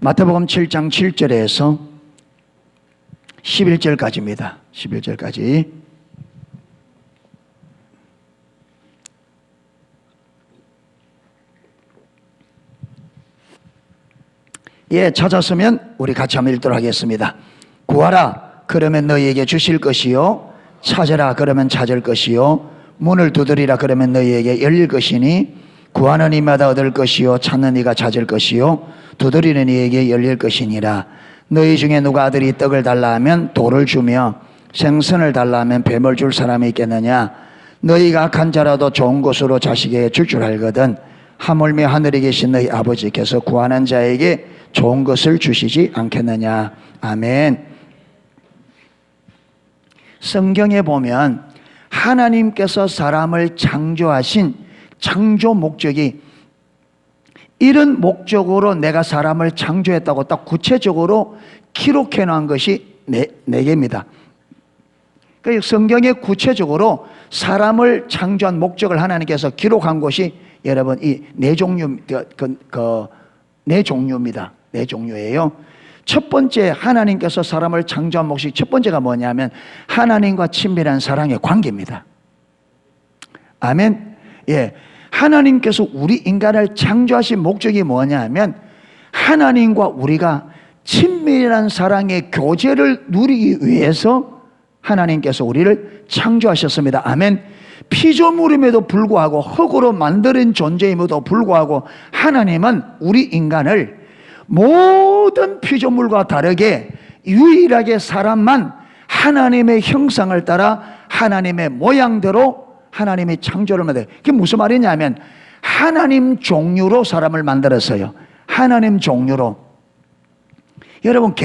마태복음 7장 7절에서 11절까지입니다. 11절까지. 예, 찾았으면 우리 같이 한번 읽도록 하겠습니다. 구하라 그러면 너희에게 주실 것이요, 찾으라 그러면 찾을 것이요, 문을 두드리라 그러면 너희에게 열릴 것이니, 구하는 이마다 얻을 것이요, 찾는 이가 찾을 것이요, 두드리는 이에게 열릴 것이니라. 너희 중에 누가 아들이 떡을 달라 하면 돌을 주며 생선을 달라 하면 뱀을 줄 사람이 있겠느냐? 너희가 악한 자라도 좋은 것으로 자식에게 줄 알거든 하물며 하늘에 계신 너희 아버지께서 구하는 자에게 좋은 것을 주시지 않겠느냐. 아멘. 성경에 보면 하나님께서 사람을 창조하신 창조 목적이 이런 목적으로 내가 사람을 창조했다고 딱 구체적으로 기록해 놓은 것이 네 개입니다. 그러니까 성경에 구체적으로 사람을 창조한 목적을 하나님께서 기록한 것이 여러분 이 네 종류, 네 종류입니다. 네 종류예요. 첫 번째, 하나님께서 사람을 창조한 목적 첫 번째가 뭐냐면 하나님과 친밀한 사랑의 관계입니다. 아멘. 예, 하나님께서 우리 인간을 창조하신 목적이 뭐냐면 하나님과 우리가 친밀한 사랑의 교제를 누리기 위해서 하나님께서 우리를 창조하셨습니다. 아멘. 피조물임에도 불구하고 흙으로 만드는 존재임에도 불구하고 하나님은 우리 인간을 모든 피조물과 다르게 유일하게 사람만 하나님의 형상을 따라 하나님의 모양대로 하나님의 창조를 만들어요. 그게 무슨 말이냐면 하나님 종류로 사람을 만들었어요. 하나님 종류로. 여러분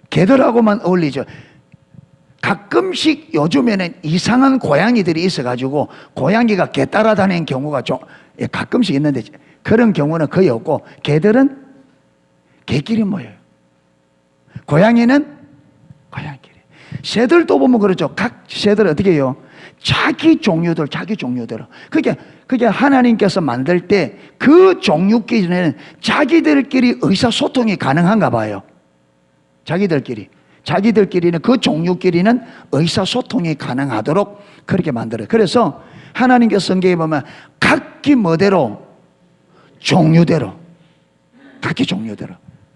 개들하고만 어울리죠. 가끔씩 요즘에는 이상한 고양이들이 있어가지고 고양이가 개 따라다니는 경우가 좀 가끔씩 있는데 그런 경우는 거의 없고 개들은 개끼리 모여요. 고양이는 고양이끼리. 새들도 보면 그렇죠. 각 새들 어떻게 해요? 자기 종류대로. 그게 하나님께서 만들 때 그 종류끼리는 자기들끼리 의사소통이 가능한가 봐요. 자기들끼리는 그 종류끼리는 의사소통이 가능하도록 그렇게 만들어요. 그래서 하나님께서 성경에 보면 각기 뭐대로 종류대로.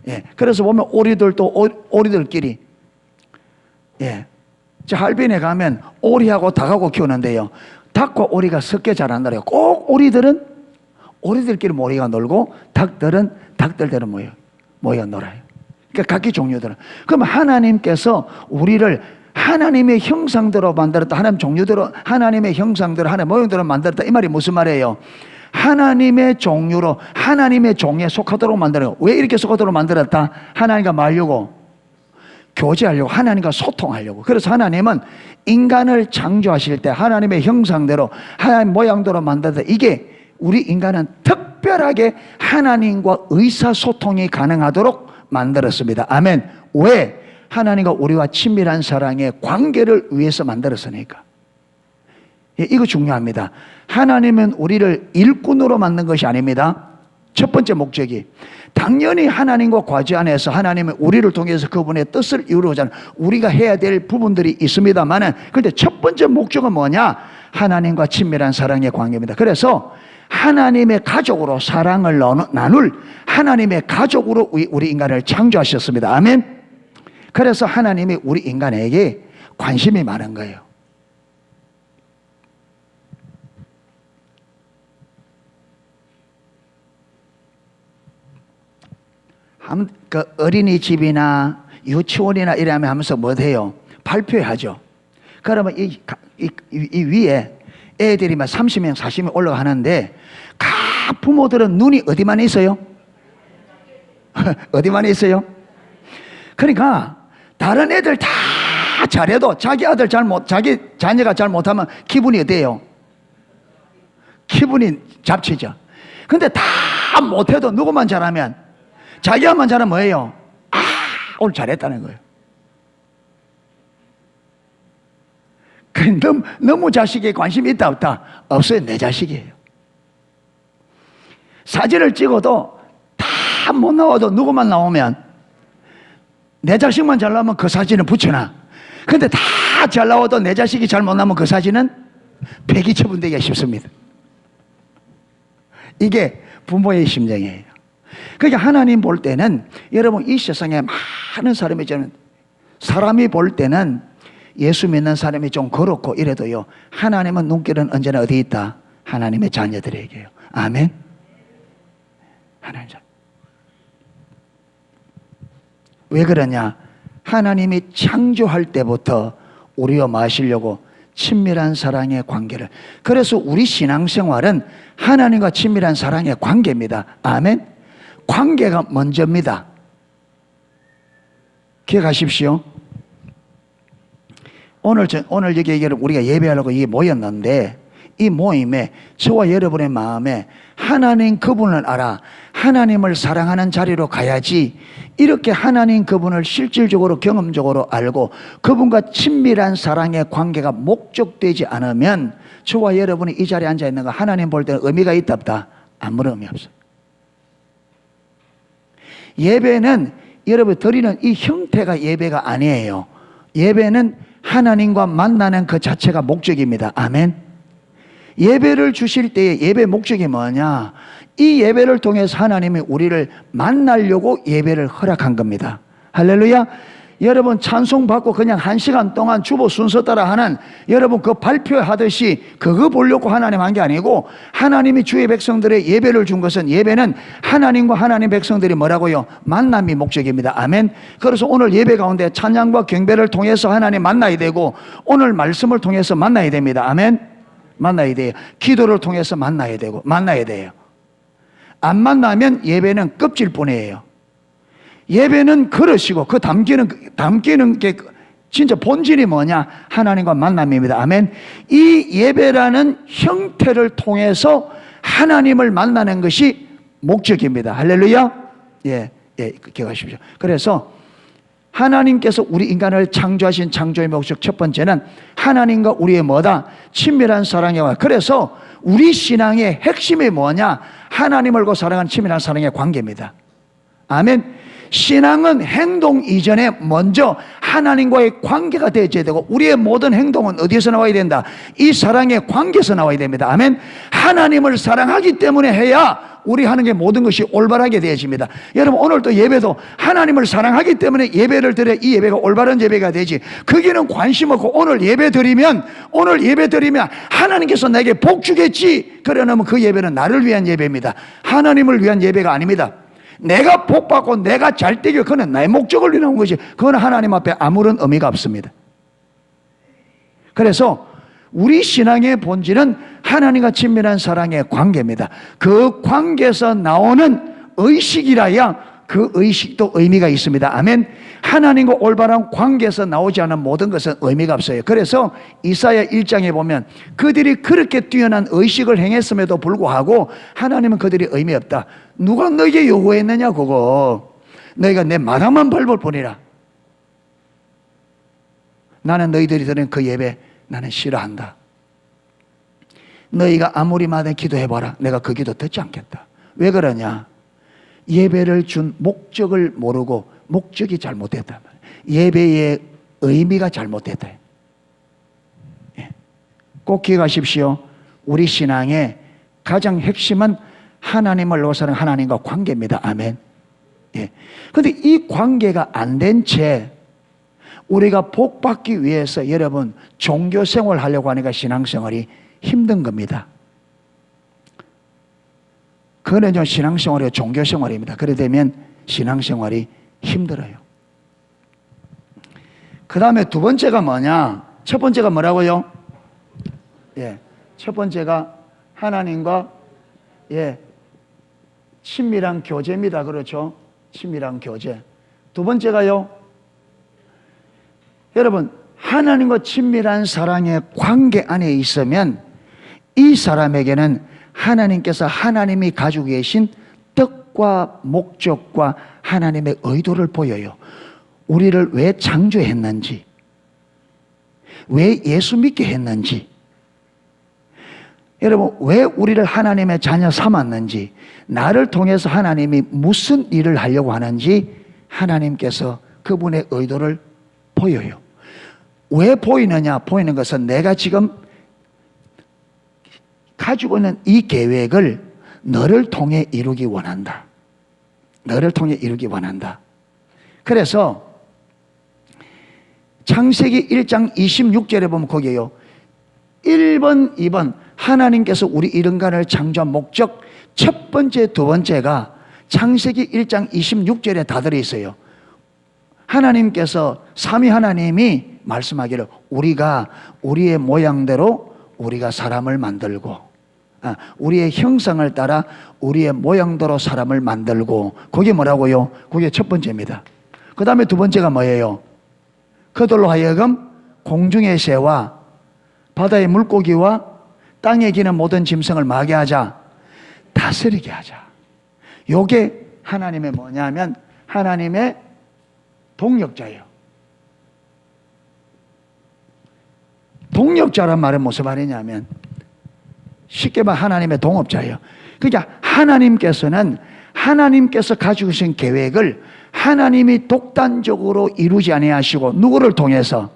예. 그래서 보면 오리들도 오리들끼리. 예. 저 할빈에 가면 오리하고 닭하고 키우는데요. 닭과 오리가 섞여 자란다래요. 꼭 오리들끼리 모이가 놀고 닭들은 닭들대로 모여 놀아요. 그러니까 각기 종류대로. 그럼 하나님께서 우리를 하나님의 형상대로 만들었다. 하나님 종류대로, 하나님의 형상대로, 하나님의 모양대로 만들었다. 이 말이 무슨 말이에요? 하나님의 종류로, 하나님의 종에 속하도록 만들어요. 왜 이렇게 속하도록 만들었다? 하나님과 말려고, 교제하려고, 하나님과 소통하려고. 그래서 하나님은 인간을 창조하실 때 하나님의 형상대로, 하나님 모양대로 만들었다. 이게 우리 인간은 특별하게 하나님과 의사소통이 가능하도록 만들었습니다. 아멘. 왜? 하나님과 우리와 친밀한 사랑의 관계를 위해서 만들었으니까. 이거 중요합니다. 하나님은 우리를 일꾼으로 만든 것이 아닙니다. 첫 번째 목적이 당연히 하나님과 과제 안에서 하나님은 우리를 통해서 그분의 뜻을 이루고자 하는 우리가 해야 될 부분들이 있습니다만, 그런데 첫 번째 목적은 뭐냐? 하나님과 친밀한 사랑의 관계입니다. 그래서 하나님의 가족으로 사랑을 나눌 하나님의 가족으로 우리 인간을 창조하셨습니다. 아멘. 그래서 하나님이 우리 인간에게 관심이 많은 거예요. 그 어린이집이나 유치원이나 이러면 하면서 뭐 해요? 발표하죠. 그러면 이 위에 애들이 막 30명, 40명 올라가는데 각 부모들은 눈이 어디만 있어요? 어디만 있어요? 그러니까 다른 애들 다 잘해도 자기 자녀가 잘 못하면 기분이 어때요? 기분이 잡치죠. 근데 다 못해도 누구만 잘하면, 자기야만 잘하면 뭐예요? 오늘 잘했다는 거예요. 너무 자식에 관심이 있다 없다? 없어요. 내 자식이에요. 사진을 찍어도 다 못 나와도 누구만 나오면, 내 자식만 잘 나오면 그 사진을 붙여놔. 근데 다 잘 나와도 내 자식이 잘 못 나오면 그 사진은 폐기 처분되기가 쉽습니다. 이게 부모의 심정이에요. 그러니까 하나님 볼 때는, 여러분 이 세상에 많은 사람이 저는, 사람이 볼 때는 예수 믿는 사람이 좀 그렇고 이래도요, 하나님은 눈길은 언제나 어디 있다? 하나님의 자녀들에게요. 아멘. 하나님 자녀. 왜 그러냐? 하나님이 창조할 때부터 우리와 마시려고 친밀한 사랑의 관계를, 그래서 우리 신앙생활은 하나님과 친밀한 사랑의 관계입니다. 아멘. 관계가 먼저입니다. 기억하십시오. 오늘 여기 우리가 예배하려고 이게 모였는데, 이 모임에 저와 여러분의 마음에 하나님 그분을 알아, 하나님을 사랑하는 자리로 가야지, 이렇게 하나님 그분을 실질적으로 경험적으로 알고 그분과 친밀한 사랑의 관계가 목적되지 않으면 저와 여러분이 이 자리에 앉아 있는 거 하나님 볼 때는 의미가 있다 없다? 아무런 의미 없어요. 예배는 여러분 드리는 이 형태가 예배가 아니에요. 예배는 하나님과 만나는 그 자체가 목적입니다. 아멘. 예배를 주실 때의 예배 목적이 뭐냐? 이 예배를 통해서 하나님이 우리를 만나려고 예배를 허락한 겁니다. 할렐루야. 여러분 찬송 받고 그냥 1시간 동안 주보 순서 따라 하는, 여러분 그 발표하듯이 그거 보려고 하나님 한 게 아니고, 하나님이 주의 백성들의 예배를 준 것은, 예배는 하나님과 하나님 백성들이 뭐라고요? 만남이 목적입니다. 아멘. 그래서 오늘 예배 가운데 찬양과 경배를 통해서 하나님 만나야 되고, 오늘 말씀을 통해서 만나야 됩니다. 아멘. 만나야 돼요. 기도를 통해서 만나야 되고, 만나야 돼요. 안 만나면 예배는 껍질뿐이에요. 예배는 그릇이고, 그 담기는 게 진짜 본질이 뭐냐? 하나님과 만남입니다. 아멘. 이 예배라는 형태를 통해서 하나님을 만나는 것이 목적입니다. 할렐루야. 기억하십시오. 그래서 하나님께서 우리 인간을 창조하신 창조의 목적 첫 번째는 하나님과 우리의 뭐다? 친밀한 사랑이와, 그래서 우리 신앙의 핵심이 뭐냐? 하나님을 사랑하는 친밀한 사랑의 관계입니다. 아멘. 신앙은 행동 이전에 먼저 하나님과의 관계가 되어져야 되고, 우리의 모든 행동은 어디에서 나와야 된다? 이 사랑의 관계에서 나와야 됩니다. 아멘. 하나님을 사랑하기 때문에 해야 우리 하는 게 모든 것이 올바르게 되어집니다. 여러분 오늘도 예배도 하나님을 사랑하기 때문에 예배를 드려 이 예배가 올바른 예배가 되지, 거기는 관심 없고 오늘 예배 드리면 하나님께서 내게 복 주겠지, 그래 놓으면 그 예배는 나를 위한 예배입니다. 하나님을 위한 예배가 아닙니다. 내가 복 받고 내가 잘 되게, 그건 나의 목적을 위한 것이, 그건 하나님 앞에 아무런 의미가 없습니다. 그래서 우리 신앙의 본질은 하나님과 친밀한 사랑의 관계입니다. 그 관계에서 나오는 의식이라야 그 의식도 의미가 있습니다. 아멘. 하나님과 올바른 관계에서 나오지 않은 모든 것은 의미가 없어요. 그래서 이사야 1장에 보면 그들이 그렇게 뛰어난 의식을 행했음에도 불구하고 하나님은 그들이 의미 없다. 누가 너에게 요구했느냐 그거. 너희가 내 마당만 밟을 뿐이라. 나는 너희들이 드리는 그 예배 나는 싫어한다. 너희가 아무리 많이 기도해봐라. 내가 그 기도 듣지 않겠다. 왜 그러냐? 예배를 준 목적을 모르고 목적이 잘못됐다. 예배의 의미가 잘못됐다. 꼭 기억하십시오. 우리 신앙의 가장 핵심은 하나님을 사랑하는 하나님과 관계입니다. 아멘. 그런데 이 관계가 안 된 채 우리가 복 받기 위해서 여러분 종교 생활 하려고 하니까 신앙생활이 힘든 겁니다. 그거는 좀 신앙생활이 종교 생활입니다. 그래 되면 신앙생활이 힘들어요. 그 다음에 두 번째가 뭐냐? 첫 번째가 뭐라고요? 첫 번째가 하나님과 친밀한 교제입니다. 그렇죠? 친밀한 교제. 두 번째가요, 여러분 하나님과 친밀한 사랑의 관계 안에 있으면 이 사람에게는 하나님께서 하나님이 가지고 계신 뜻과 목적과 하나님의 의도를 보여요. 우리를 왜 창조했는지, 왜 예수 믿게 했는지. 여러분, 왜 우리를 하나님의 자녀 삼았는지, 나를 통해서 하나님이 무슨 일을 하려고 하는지 하나님께서 그분의 의도를 보여요. 왜 보이느냐? 보이는 것은 내가 지금 가지고 있는 이 계획을 너를 통해 이루기 원한다. 너를 통해 이루기 원한다. 그래서 창세기 1장 26절에 보면 거기에요. 1번, 2번 하나님께서 우리 인간을 창조한 목적 첫 번째, 두 번째가 창세기 1장 26절에 다 들어있어요. 하나님께서 삼위 하나님이 말씀하기를 우리가 우리의 모양대로 우리가 사람을 만들고 우리의 형상을 따라 우리의 모양대로 사람을 만들고, 그게 뭐라고요? 그게 첫 번째입니다. 그 다음에 두 번째가 뭐예요? 그들로 하여금 공중의 새와 바다의 물고기와 땅에 기는 모든 짐승을 마게 하자, 다스리게 하자. 요게 하나님의 뭐냐면 하나님의 동력자예요. 동력자란 말은 무슨 말이냐면 쉽게 말하면 하나님의 동업자예요. 그러니까 하나님께서 가지고 계신 계획을 하나님이 독단적으로 이루지 아니하시고 누구를 통해서?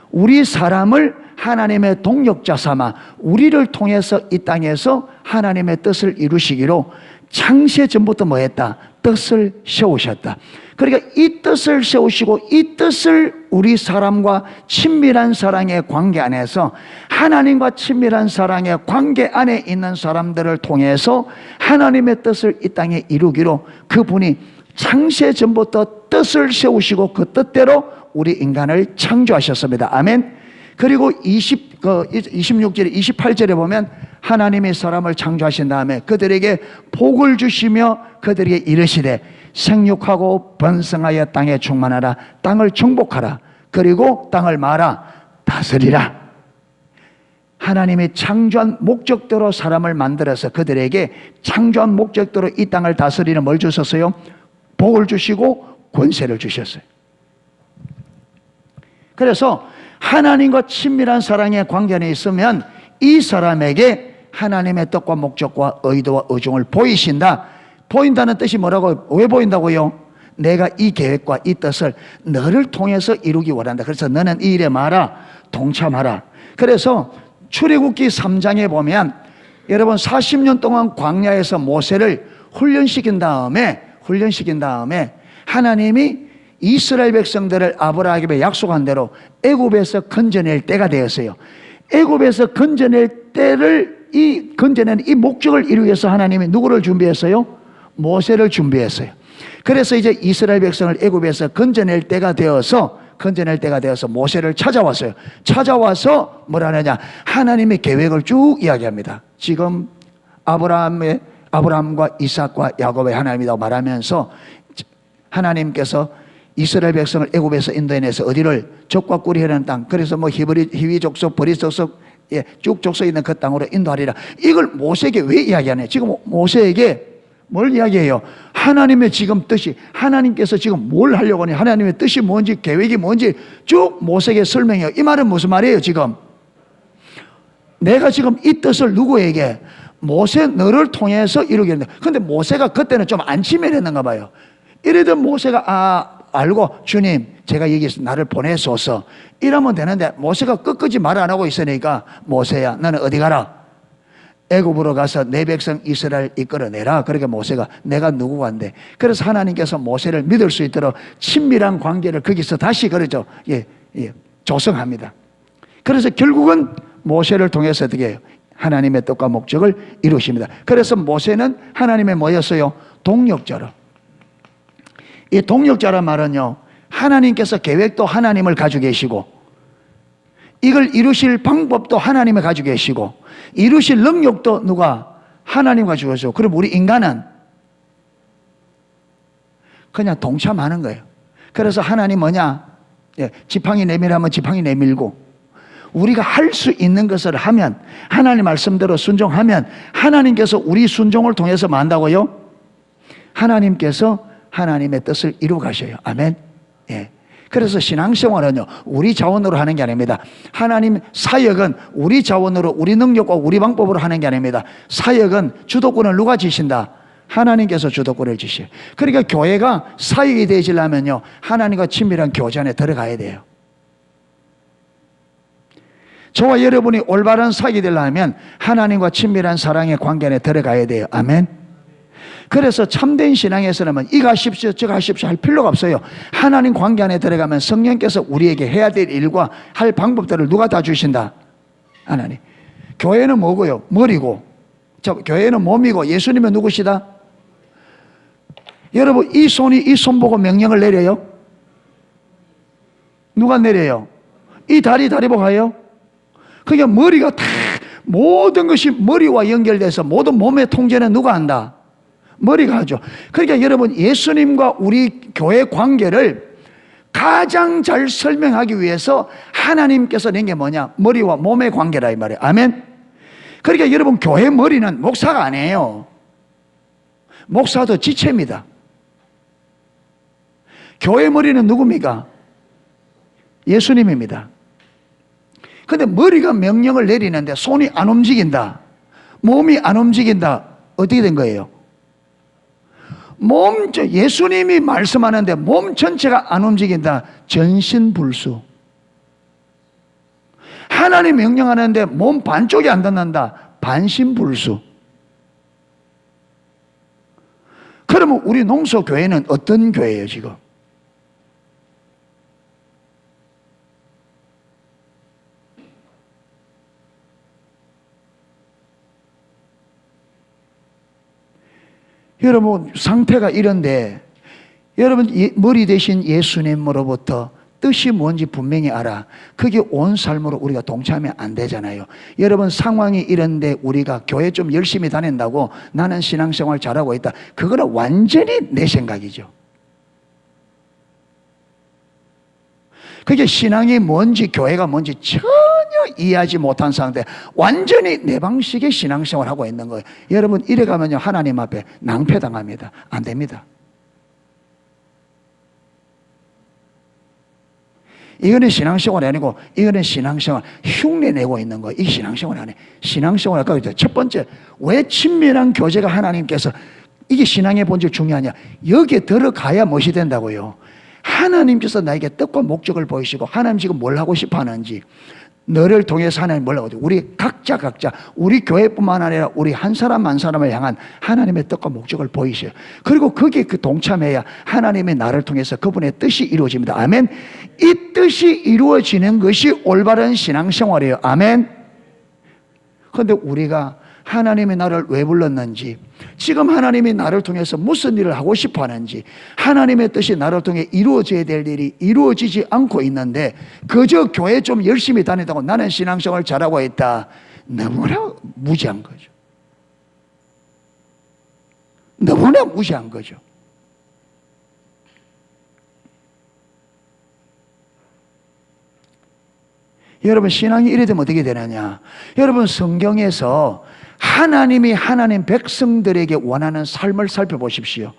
우리 사람을 하나님의 동력자 삼아 우리를 통해서 이 땅에서 하나님의 뜻을 이루시기로 창세 전부터 뭐 했다? 뜻을 세우셨다. 그러니까 이 뜻을 세우시고 이 뜻을 우리 사람과 친밀한 사랑의 관계 안에서, 하나님과 친밀한 사랑의 관계 안에 있는 사람들을 통해서 하나님의 뜻을 이 땅에 이루기로 그분이 창세 전부터 뜻을 세우시고 그 뜻대로 우리 인간을 창조하셨습니다. 아멘. 그리고 26절에 28절에 보면 하나님이 사람을 창조하신 다음에 그들에게 복을 주시며 그들에게 이르시되 생육하고 번성하여 땅에 충만하라, 땅을 정복하라, 그리고 땅을 마라, 다스리라. 하나님이 창조한 목적대로 사람을 만들어서 그들에게 창조한 목적대로 이 땅을 다스리는 뭘 주셨어요? 복을 주시고 권세를 주셨어요. 그래서 하나님과 친밀한 사랑의 관계 안에 있으면 이 사람에게 하나님의 뜻과 목적과 의도와 의중을 보이신다. 보인다는 뜻이 뭐라고? 왜 보인다고요? 내가 이 계획과 이 뜻을 너를 통해서 이루기 원한다. 그래서 너는 이 일에 마라, 동참하라. 그래서 출애굽기 3장에 보면 여러분 40년 동안 광야에서 모세를 훈련시킨 다음에 하나님이 이스라엘 백성들을 아브라함에게 약속한 대로 애굽에서 건져낼 때가 되었어요. 애굽에서 건져낼 때를 건져내는 이 목적을 이루기 위해서 하나님이 누구를 준비했어요? 모세를 준비했어요. 그래서 이제 이스라엘 백성을 애굽에서 건져낼 때가 되어서 모세를 찾아왔어요. 찾아와서 뭐라 하느냐? 하나님의 계획을 쭉 이야기합니다. 지금 아브라함과 이삭과 야곱의 하나님이라고 말하면서 하나님께서 이스라엘 백성을 애굽에서 인도해내서 어디를? 적과 꿀이 흐르는 땅, 그래서 뭐 히위 족속, 브리 족속, 쭉 족속 있는 그 땅으로 인도하리라. 이걸 모세에게 왜 이야기하냐? 지금 모세에게 뭘 이야기해요? 하나님의 지금 뜻이, 하나님께서 지금 뭘 하려고 하냐, 하나님의 뜻이 뭔지, 계획이 뭔지 쭉 모세에게 설명해요. 이 말은 무슨 말이에요? 지금 내가 지금 이 뜻을 누구에게? 모세 너를 통해서 이루겠는데, 근데 모세가 그때는 좀 안치밀했는가 봐요. 이래도 모세가 알고 주님 제가 여기서 나를 보내소서 이러면 되는데, 모세가 끝까지 말 안 하고 있으니까 모세야 너는 어디 가라? 애굽으로 가서 내 백성 이스라엘 이끌어내라. 그러니까 모세가 내가 누구간데. 그래서 하나님께서 모세를 믿을 수 있도록 친밀한 관계를 거기서 다시 그러죠. 조성합니다. 그래서 결국은 모세를 통해서 어떻게 해요? 하나님의 뜻과 목적을 이루십니다. 그래서 모세는 하나님의 뭐였어요? 동력자로. 이 동력자란 말은요, 하나님께서 계획도 하나님을 가지고 계시고 이걸 이루실 방법도 하나님을 가지고 계시고 이루실 능력도 누가? 하나님 가지고 계시고, 그럼 우리 인간은 그냥 동참하는 거예요. 그래서 하나님 뭐냐? 지팡이 내밀하면 지팡이 내밀고, 우리가 할 수 있는 것을 하면, 하나님 말씀대로 순종하면 하나님께서 우리 순종을 통해서 뭐 한다고요? 하나님께서 하나님의 뜻을 이루어 가셔요. 아멘. 그래서 신앙생활은요, 우리 자원으로 하는 게 아닙니다. 하나님 사역은 우리 자원으로, 우리 능력과 우리 방법으로 하는 게 아닙니다. 사역은 주도권을 누가 지신다? 하나님께서 주도권을 지셔요. 그러니까 교회가 사역이 되시려면요, 하나님과 친밀한 교제 안에 들어가야 돼요. 저와 여러분이 올바른 사역이 되려면 하나님과 친밀한 사랑의 관계 안에 들어가야 돼요. 아멘. 그래서 참된 신앙에서는 이거 하십시오 저거 하십시오 할 필요가 없어요. 하나님 관계 안에 들어가면 성령께서 우리에게 해야 될 일과 할 방법들을 누가 다 주신다? 하나님. 교회는 뭐고요? 머리고, 교회는 몸이고, 예수님은 누구시다? 여러분, 이 손이 이 손 보고 명령을 내려요? 누가 내려요? 이 다리 보고 해요? 그게 머리가 다, 모든 것이 머리와 연결돼서 모든 몸의 통제는 누가 한다? 머리가 하죠. 그러니까 여러분, 예수님과 우리 교회 관계를 가장 잘 설명하기 위해서 하나님께서 낸 게 뭐냐? 머리와 몸의 관계라 이 말이에요. 아멘. 그러니까 여러분, 교회 머리는 목사가 아니에요. 목사도 지체입니다. 교회 머리는 누굽니까? 예수님입니다. 근데 머리가 명령을 내리는데 손이 안 움직인다, 몸이 안 움직인다. 어떻게 된 거예요? 예수님이 말씀하는데 몸 전체가 안 움직인다. 전신불수. 하나님 명령하는데 몸 반쪽이 안 듣는다. 반신불수. 그러면 우리 농소교회는 어떤 교회예요 지금? 여러분, 상태가 이런데 여러분, 머리 대신 예수님으로부터 뜻이 뭔지 분명히 알아. 그게 온 삶으로 우리가 동참하면 안 되잖아요. 여러분, 상황이 이런데 우리가 교회 좀 열심히 다닌다고 나는 신앙생활 잘하고 있다, 그거는 완전히 내 생각이죠. 그게 신앙이 뭔지 교회가 뭔지 전혀 이해하지 못한 상태, 완전히 내 방식의 신앙생활을 하고 있는 거예요. 여러분, 이래 가면요, 하나님 앞에 낭패당합니다. 안 됩니다. 이거는 신앙생활이 아니고, 이거는 신앙생활 흉내내고 있는 거예요. 이게 신앙생활이 아니에요. 신앙생활 아까 그랬죠. 첫 번째, 왜 친밀한 교제가 하나님께서, 이게 신앙의 본질 중요하냐? 여기에 들어가야 무엇이 된다고요? 하나님께서 나에게 뜻과 목적을 보이시고 하나님 지금 뭘 하고 싶어 하는지, 너를 통해서 하나님 뭘 하고, 우리 각자 우리 교회뿐만 아니라 우리 한 사람 한 사람을 향한 하나님의 뜻과 목적을 보이셔요. 그리고 거기에 그 동참해야 하나님의 나를 통해서 그분의 뜻이 이루어집니다. 아멘. 이 뜻이 이루어지는 것이 올바른 신앙생활이에요. 아멘. 그런데 우리가 하나님이 나를 왜 불렀는지, 지금 하나님이 나를 통해서 무슨 일을 하고 싶어 하는지, 하나님의 뜻이 나를 통해 이루어져야 될 일이 이루어지지 않고 있는데 그저 교회 좀 열심히 다닌다고 나는 신앙생활 잘하고 있다. 너무나 무지한 거죠. 너무나 무시한 거죠. 여러분, 신앙이 이래 되면 어떻게 되느냐? 여러분, 성경에서 하나님이 하나님 백성들에게 원하는 삶을 살펴보십시오.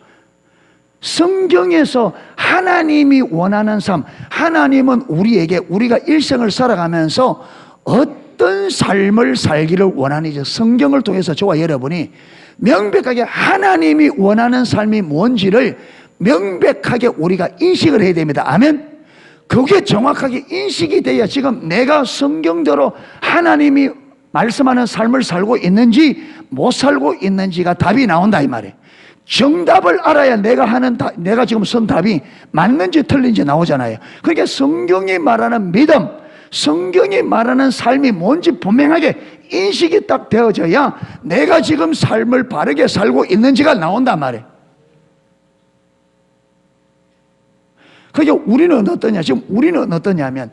성경에서 하나님이 원하는 삶, 하나님은 우리에게, 우리가 일생을 살아가면서 어떤 삶을 살기를 원하는지 성경을 통해서 저와 여러분이 명백하게 하나님이 원하는 삶이 뭔지를 명백하게 우리가 인식을 해야 됩니다. 아멘. 그게 정확하게 인식이 돼야 지금 내가 성경대로 하나님이 말씀하는 삶을 살고 있는지 못 살고 있는지가 답이 나온다 이 말이에요. 정답을 알아야 내가 지금 쓴 답이 맞는지 틀린지 나오잖아요. 그러니까 성경이 말하는 믿음, 성경이 말하는 삶이 뭔지 분명하게 인식이 딱 되어져야 내가 지금 삶을 바르게 살고 있는지가 나온단 말이에요. 그러니까 우리는 어떠냐? 지금 우리는 어떠냐면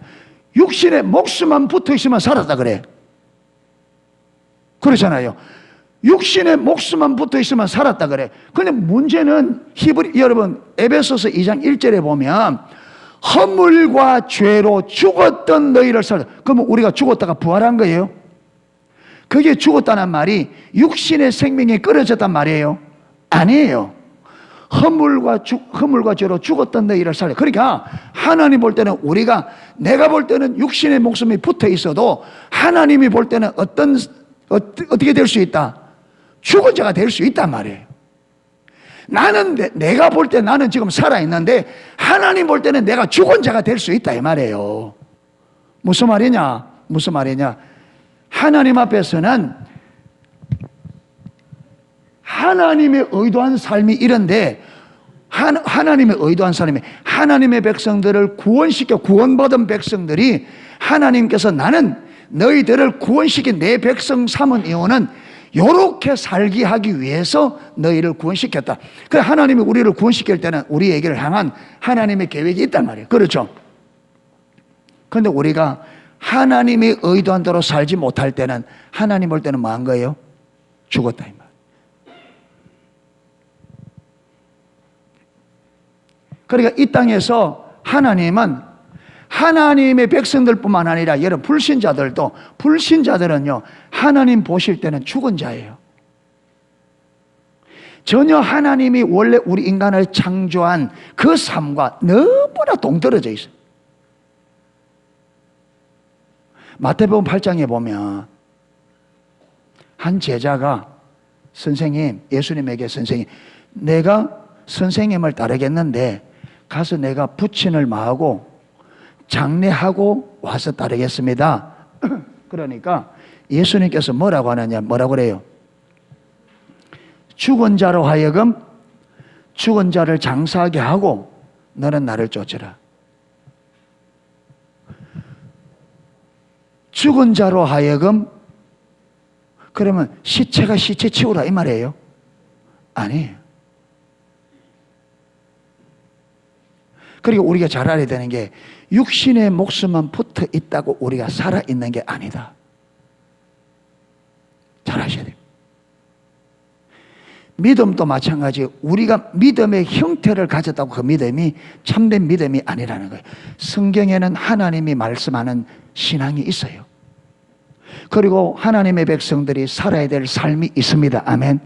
육신에 목숨만 붙어 있으면 살았다 그래. 그렇잖아요. 육신에 목숨만 붙어 있으면 살았다 그래. 근데 문제는 여러분, 에베소서 2장 1절에 보면 허물과 죄로 죽었던 너희를 살려. 그러면 우리가 죽었다가 부활한 거예요? 그게 죽었다는 말이 육신의 생명이 끊어졌단 말이에요? 아니에요. 허물과 죄로 죽었던 너희를 살려. 그러니까 하나님 볼 때는 내가 볼 때는 육신의 목숨이 붙어 있어도 하나님이 볼 때는 어떻게 될 수 있다? 죽은 자가 될 수 있단 말이에요. 내가 볼 때 나는 지금 살아있는데 하나님 볼 때는 내가 죽은 자가 될 수 있다 이 말이에요. 무슨 말이냐? 하나님 앞에서는 하나님의 의도한 삶이 이런데 하나님의 의도한 삶이 하나님의 백성들을 구원받은 백성들이 하나님께서 나는 너희들을 구원시킨 내 백성 삼은 이유는 요렇게 살게 하기 위해서 너희를 구원시켰다. 그래 하나님이 우리를 구원시킬 때는 우리에게를 향한 하나님의 계획이 있단 말이에요. 그렇죠? 그런데 우리가 하나님이 의도한 대로 살지 못할 때는 하나님 볼 때는 뭐 한 거예요? 죽었다 이 말. 그러니까 이 땅에서 하나님은 하나님의 백성들뿐만 아니라 여러분 불신자들은요 하나님 보실 때는 죽은 자예요. 전혀 하나님이 원래 우리 인간을 창조한 그 삶과 너무나 동떨어져 있어요. 마태복음 8장에 보면 한 제자가 예수님에게 선생님, 내가 선생님을 따르겠는데 가서 내가 부친을 마하고 장례하고 와서 따르겠습니다. 그러니까 예수님께서 뭐라고 그래요? 죽은 자로 하여금 죽은 자를 장사하게 하고 너는 나를 쫓으라. 죽은 자로 하여금 그러면 시체가 시체 치우라 이 말이에요? 아니에요. 그리고 우리가 잘 알아야 되는 게 육신의 목숨만 붙어 있다고 우리가 살아있는 게 아니다. 잘 아셔야 돼요. 믿음도 마찬가지. 우리가 믿음의 형태를 가졌다고 그 믿음이 참된 믿음이 아니라는 거예요. 성경에는 하나님이 말씀하는 신앙이 있어요. 그리고 하나님의 백성들이 살아야 될 삶이 있습니다. 아멘.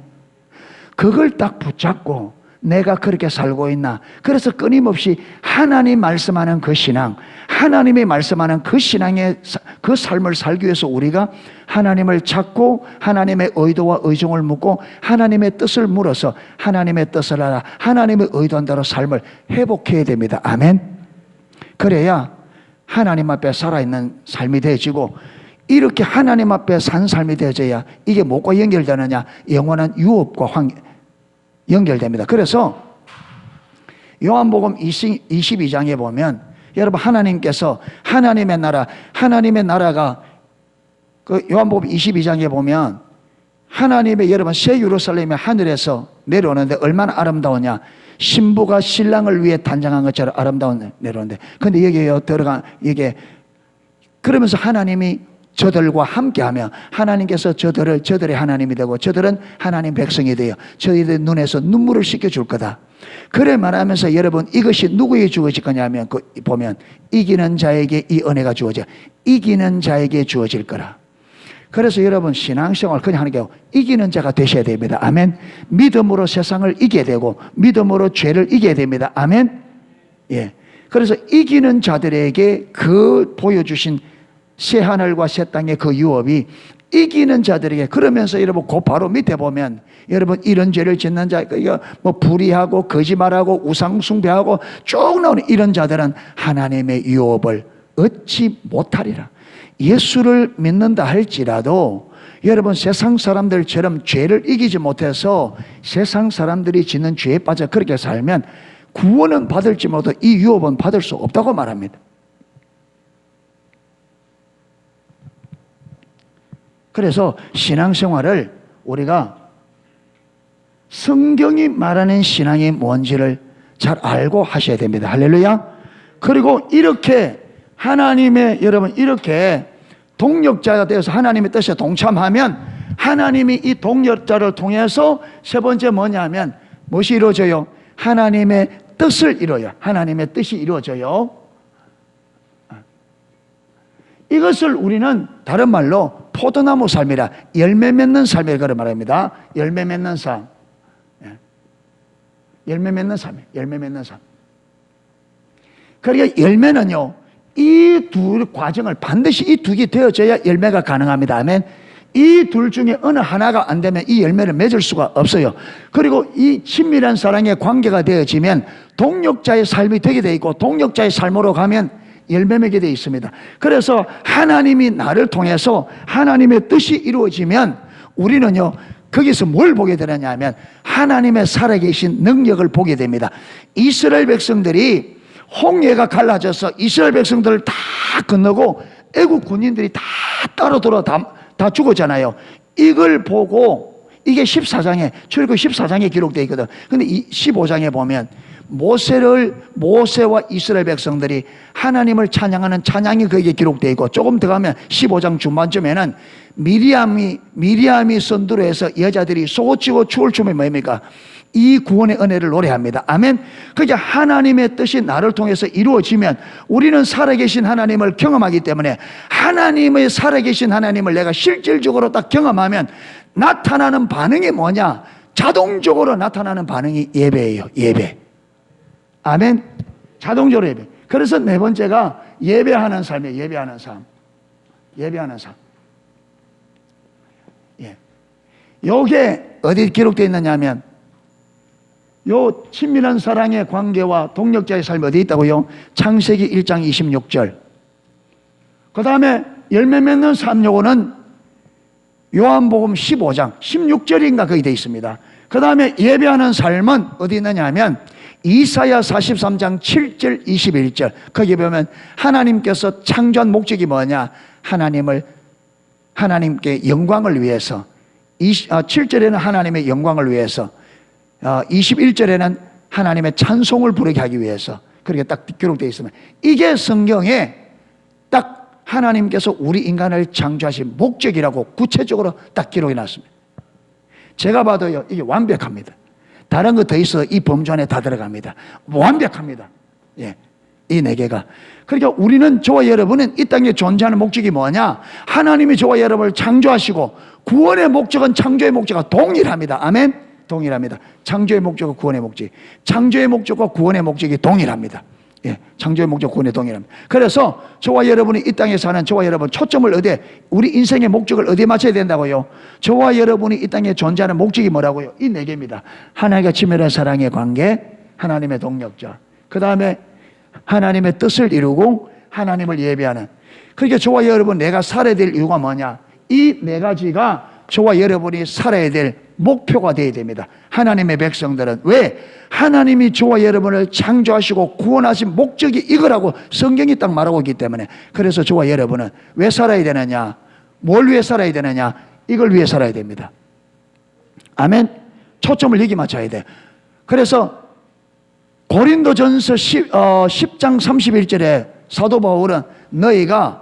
그걸 딱 붙잡고 내가 그렇게 살고 있나? 그래서 끊임없이 하나님 말씀하는 그 신앙, 하나님이 말씀하는 그 신앙의 그 삶을 살기 위해서 우리가 하나님을 찾고 하나님의 의도와 의중을 묻고 하나님의 뜻을 물어서 하나님의 뜻을 알아 하나님의 의도한 대로 삶을 회복해야 됩니다. 아멘. 그래야 하나님 앞에 살아있는 삶이 되어지고, 이렇게 하나님 앞에 산 삶이 되어져야 이게 뭐과 연결되느냐? 영원한 유업과 연결됩니다. 그래서 요한복음 22장에 보면 여러분 하나님께서 하나님의 나라가 그 요한복음 22장에 보면 하나님의 여러분 새 예루살렘이 하늘에서 내려오는데 얼마나 아름다우냐? 신부가 신랑을 위해 단장한 것처럼 아름다운 내려오는데, 근데 여기에 이게 그러면서 하나님이 저들과 함께하며 하나님께서 저들의 하나님이 되고 저들은 하나님 백성이 되어 저희들 눈에서 눈물을 씻겨줄 거다. 그래 말하면서 여러분 이것이 누구에게 주어질 거냐면 보면 이기는 자에게 이 은혜가 주어져 이기는 자에게 주어질 거라. 그래서 여러분 신앙생활 그냥 하는 게 아니고 이기는 자가 되셔야 됩니다. 아멘. 믿음으로 세상을 이겨야 되고 믿음으로 죄를 이겨야 됩니다. 아멘. 예. 그래서 이기는 자들에게 그 보여주신 새 하늘과 새 땅의 그 유업이 이기는 자들에게, 그러면서 여러분 그 바로 밑에 보면 여러분 이런 죄를 짓는 자, 뭐 불의하고 거짓말하고 우상숭배하고 쭉 나오는 이런 자들은 하나님의 유업을 얻지 못하리라. 예수를 믿는다 할지라도 여러분 세상 사람들처럼 죄를 이기지 못해서 세상 사람들이 짓는 죄에 빠져 그렇게 살면 구원은 받을지 못해도 이 유업은 받을 수 없다고 말합니다. 그래서 신앙생활을 우리가 성경이 말하는 신앙이 뭔지를 잘 알고 하셔야 됩니다. 할렐루야. 그리고 이렇게 하나님의 여러분 이렇게 동력자가 되어서 하나님의 뜻에 동참하면 하나님이 이 동력자를 통해서 세 번째 뭐냐면 무엇이 이루어져요? 하나님의 뜻을 이루어요. 하나님의 뜻이 이루어져요. 이것을 우리는 다른 말로 포도나무 삶이라, 열매 맺는 삶이라 그런 말입니다. 열매 맺는 삶. 열매 맺는 삶. 열매 맺는 삶. 그러니까 열매는요, 이 두 과정을 반드시 이 두 개 되어져야 열매가 가능합니다. 아멘. 이 둘 중에 어느 하나가 안 되면 이 열매를 맺을 수가 없어요. 그리고 이 친밀한 사랑의 관계가 되어지면 동력자의 삶이 되게 돼 있고, 동력자의 삶으로 가면 열매 맺게 돼 있습니다. 그래서 하나님이 나를 통해서 하나님의 뜻이 이루어지면 우리는요, 거기서 뭘 보게 되느냐 하면 하나님의 살아계신 능력을 보게 됩니다. 이스라엘 백성들이 홍해가 갈라져서 이스라엘 백성들을 다 건너고 애국 군인들이 다 따로 돌아 다 죽었잖아요. 이걸 보고, 이게 14장에, 출애굽 14장에 기록되어 있거든. 근데 이 15장에 보면 모세와 이스라엘 백성들이 하나님을 찬양하는 찬양이 거기에 기록되어 있고, 조금 더 가면 15장 중반쯤에는 미리암이 선두로 해서 여자들이 소고치고 춤을 추면 뭡니까? 이 구원의 은혜를 노래합니다. 아멘. 그게 하나님의 뜻이 나를 통해서 이루어지면 우리는 살아계신 하나님을 경험하기 때문에, 하나님의 살아계신 하나님을 내가 실질적으로 딱 경험하면 나타나는 반응이 뭐냐? 자동적으로 나타나는 반응이 예배예요. 예배. 아멘. 자동적으로 예배. 그래서 네 번째가 예배하는 삶이에요. 예배하는 삶. 예배하는 삶. 예. 요게 어디 기록되어 있느냐 하면, 요 친밀한 사랑의 관계와 동력자의 삶이 어디 있다고요? 창세기 1장 26절. 그 다음에 열매 맺는 삶, 요거는 요한복음 15장 16절인가 거기 되어 있습니다. 그 다음에 예배하는 삶은 어디 있느냐 하면 이사야 43장 7절 21절. 거기 보면 하나님께서 창조한 목적이 뭐냐? 하나님께 영광을 위해서. 7절에는 하나님의 영광을 위해서, 21절에는 하나님의 찬송을 부르게 하기 위해서. 그렇게 딱 기록되어 있습니다. 이게 성경에 딱 하나님께서 우리 인간을 창조하신 목적이라고 구체적으로 딱 기록해 놨습니다. 제가 봐도요, 이게 완벽합니다. 다른 거 더 있어 이 범주 안에 다 들어갑니다. 완벽합니다. 예, 이 네 개가. 그러니까 우리는, 저와 여러분은 이 땅에 존재하는 목적이 뭐냐? 하나님이 저와 여러분을 창조하시고, 구원의 목적은 창조의 목적과 동일합니다. 아멘. 동일합니다. 창조의 목적과 구원의 목적, 창조의 목적과 구원의 목적이 동일합니다. 예, 창조의 목적, 구원의 동일합니다. 그래서 저와 여러분이 이 땅에 사는 저와 여러분, 초점을 어디에, 우리 인생의 목적을 어디에 맞춰야 된다고요? 저와 여러분이 이 땅에 존재하는 목적이 뭐라고요? 이 네 개입니다. 하나님과 친밀한 사랑의 관계, 하나님의 동력자, 그 다음에 하나님의 뜻을 이루고 하나님을 예배하는. 그러니까 저와 여러분, 내가 살아야 될 이유가 뭐냐? 이 네 가지가 저와 여러분이 살아야 될 목표가 되어야 됩니다. 하나님의 백성들은. 왜? 하나님이 저와 여러분을 창조하시고 구원하신 목적이 이거라고 성경이 딱 말하고 있기 때문에. 그래서 저와 여러분은 왜 살아야 되느냐? 뭘 위해 살아야 되느냐? 이걸 위해 살아야 됩니다. 아멘. 초점을 여기 맞춰야 돼. 그래서 고린도전서 10장 31절에 사도 바울은 너희가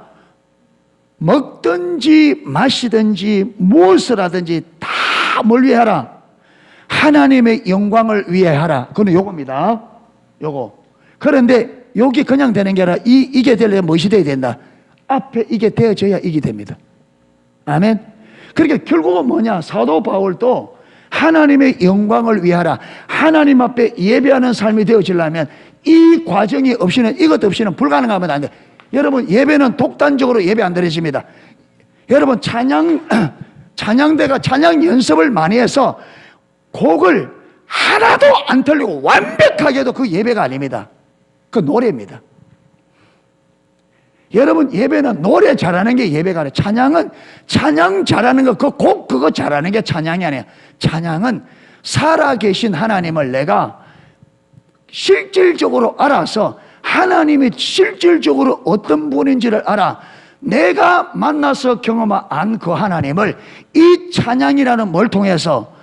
먹든지 마시든지 무엇을 하든지 다 뭘 위해 하라? 하나님의 영광을 위해 하라. 그건 요겁니다. 요거. 그런데 여기 그냥 되는 게 아니라 이게 되려면 무엇이 돼야 된다? 앞에 이게 되어져야 이게 됩니다. 아멘. 그러니까 결국은 뭐냐? 사도 바울도 하나님의 영광을 위해 하라. 하나님 앞에 예배하는 삶이 되어지려면 이 과정이 없이는, 이것 없이는 불가능하면 안 돼. 여러분, 예배는 독단적으로 예배 안 드려집니다. 여러분, 찬양대가 찬양 연습을 많이 해서 곡을 하나도 안 틀리고 완벽하게도 그 예배가 아닙니다. 그 노래입니다. 여러분, 예배는 노래 잘하는 게 예배가 아니에요. 찬양은 찬양 잘하는 거, 그 곡 그거 잘하는 게 찬양이 아니에요. 찬양은 살아계신 하나님을 내가 실질적으로 알아서, 하나님이 실질적으로 어떤 분인지를 알아, 내가 만나서 경험한 그 하나님을 이 찬양이라는 뭘 통해서,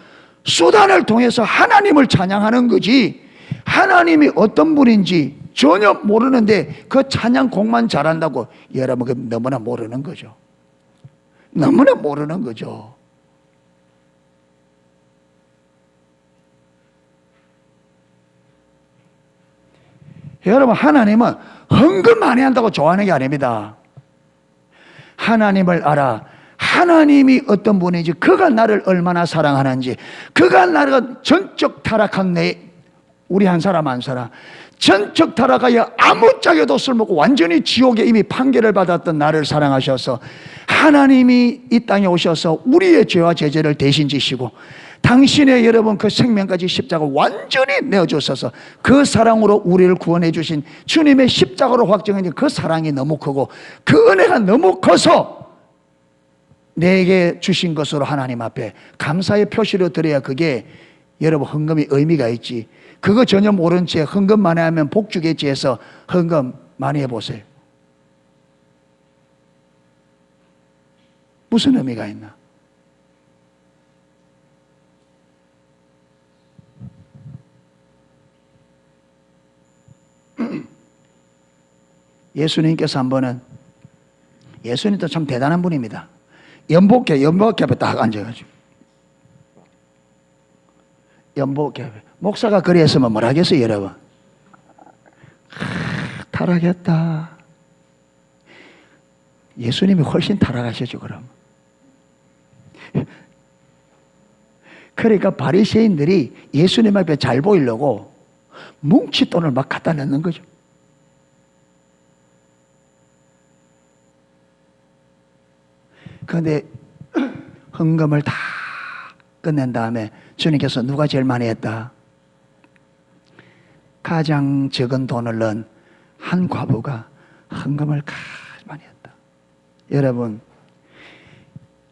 수단을 통해서 하나님을 찬양하는 거지, 하나님이 어떤 분인지 전혀 모르는데 그 찬양곡만 잘한다고 여러분, 너무나 모르는 거죠. 너무나 모르는 거죠. 여러분, 하나님은 헌금 많이 한다고 좋아하는 게 아닙니다. 하나님을 알아. 하나님이 어떤 분인지, 그가 나를 얼마나 사랑하는지, 그가 나를 전적 타락한 우리 한 사람 한 사람, 전적 타락하여 아무짝에도 쓸모없고 완전히 지옥에 이미 판결을 받았던 나를 사랑하셔서 하나님이 이 땅에 오셔서 우리의 죄와 제재를 대신 지시고 당신의 여러분 그 생명까지 십자가 완전히 내어주셔서 그 사랑으로 우리를 구원해 주신 주님의 십자가로 확정한 그 사랑이 너무 크고 그 은혜가 너무 커서 내게 주신 것으로 하나님 앞에 감사의 표시를 드려야 그게 여러분 헌금이 의미가 있지. 그거 전혀 모른 채 헌금 많이 하면 복 주겠지 해서 헌금 많이 해보세요. 무슨 의미가 있나? 예수님께서 한 번은, 예수님도 참 대단한 분입니다. 연복회 앞에 딱 앉아가지고 연복회 앞에 목사가 그리 했으면 뭐라 하겠어요 여러분? 타락했다. 예수님이 훨씬 타락하셨죠 그럼. 그러니까 바리새인들이 예수님 앞에 잘 보이려고 뭉칫돈을 막 갖다 넣는 거죠. 그런데 헌금을 다 끝낸 다음에 주님께서 누가 제일 많이 했다? 가장 적은 돈을 넣은 한 과부가 헌금을 가장 많이 했다. 여러분,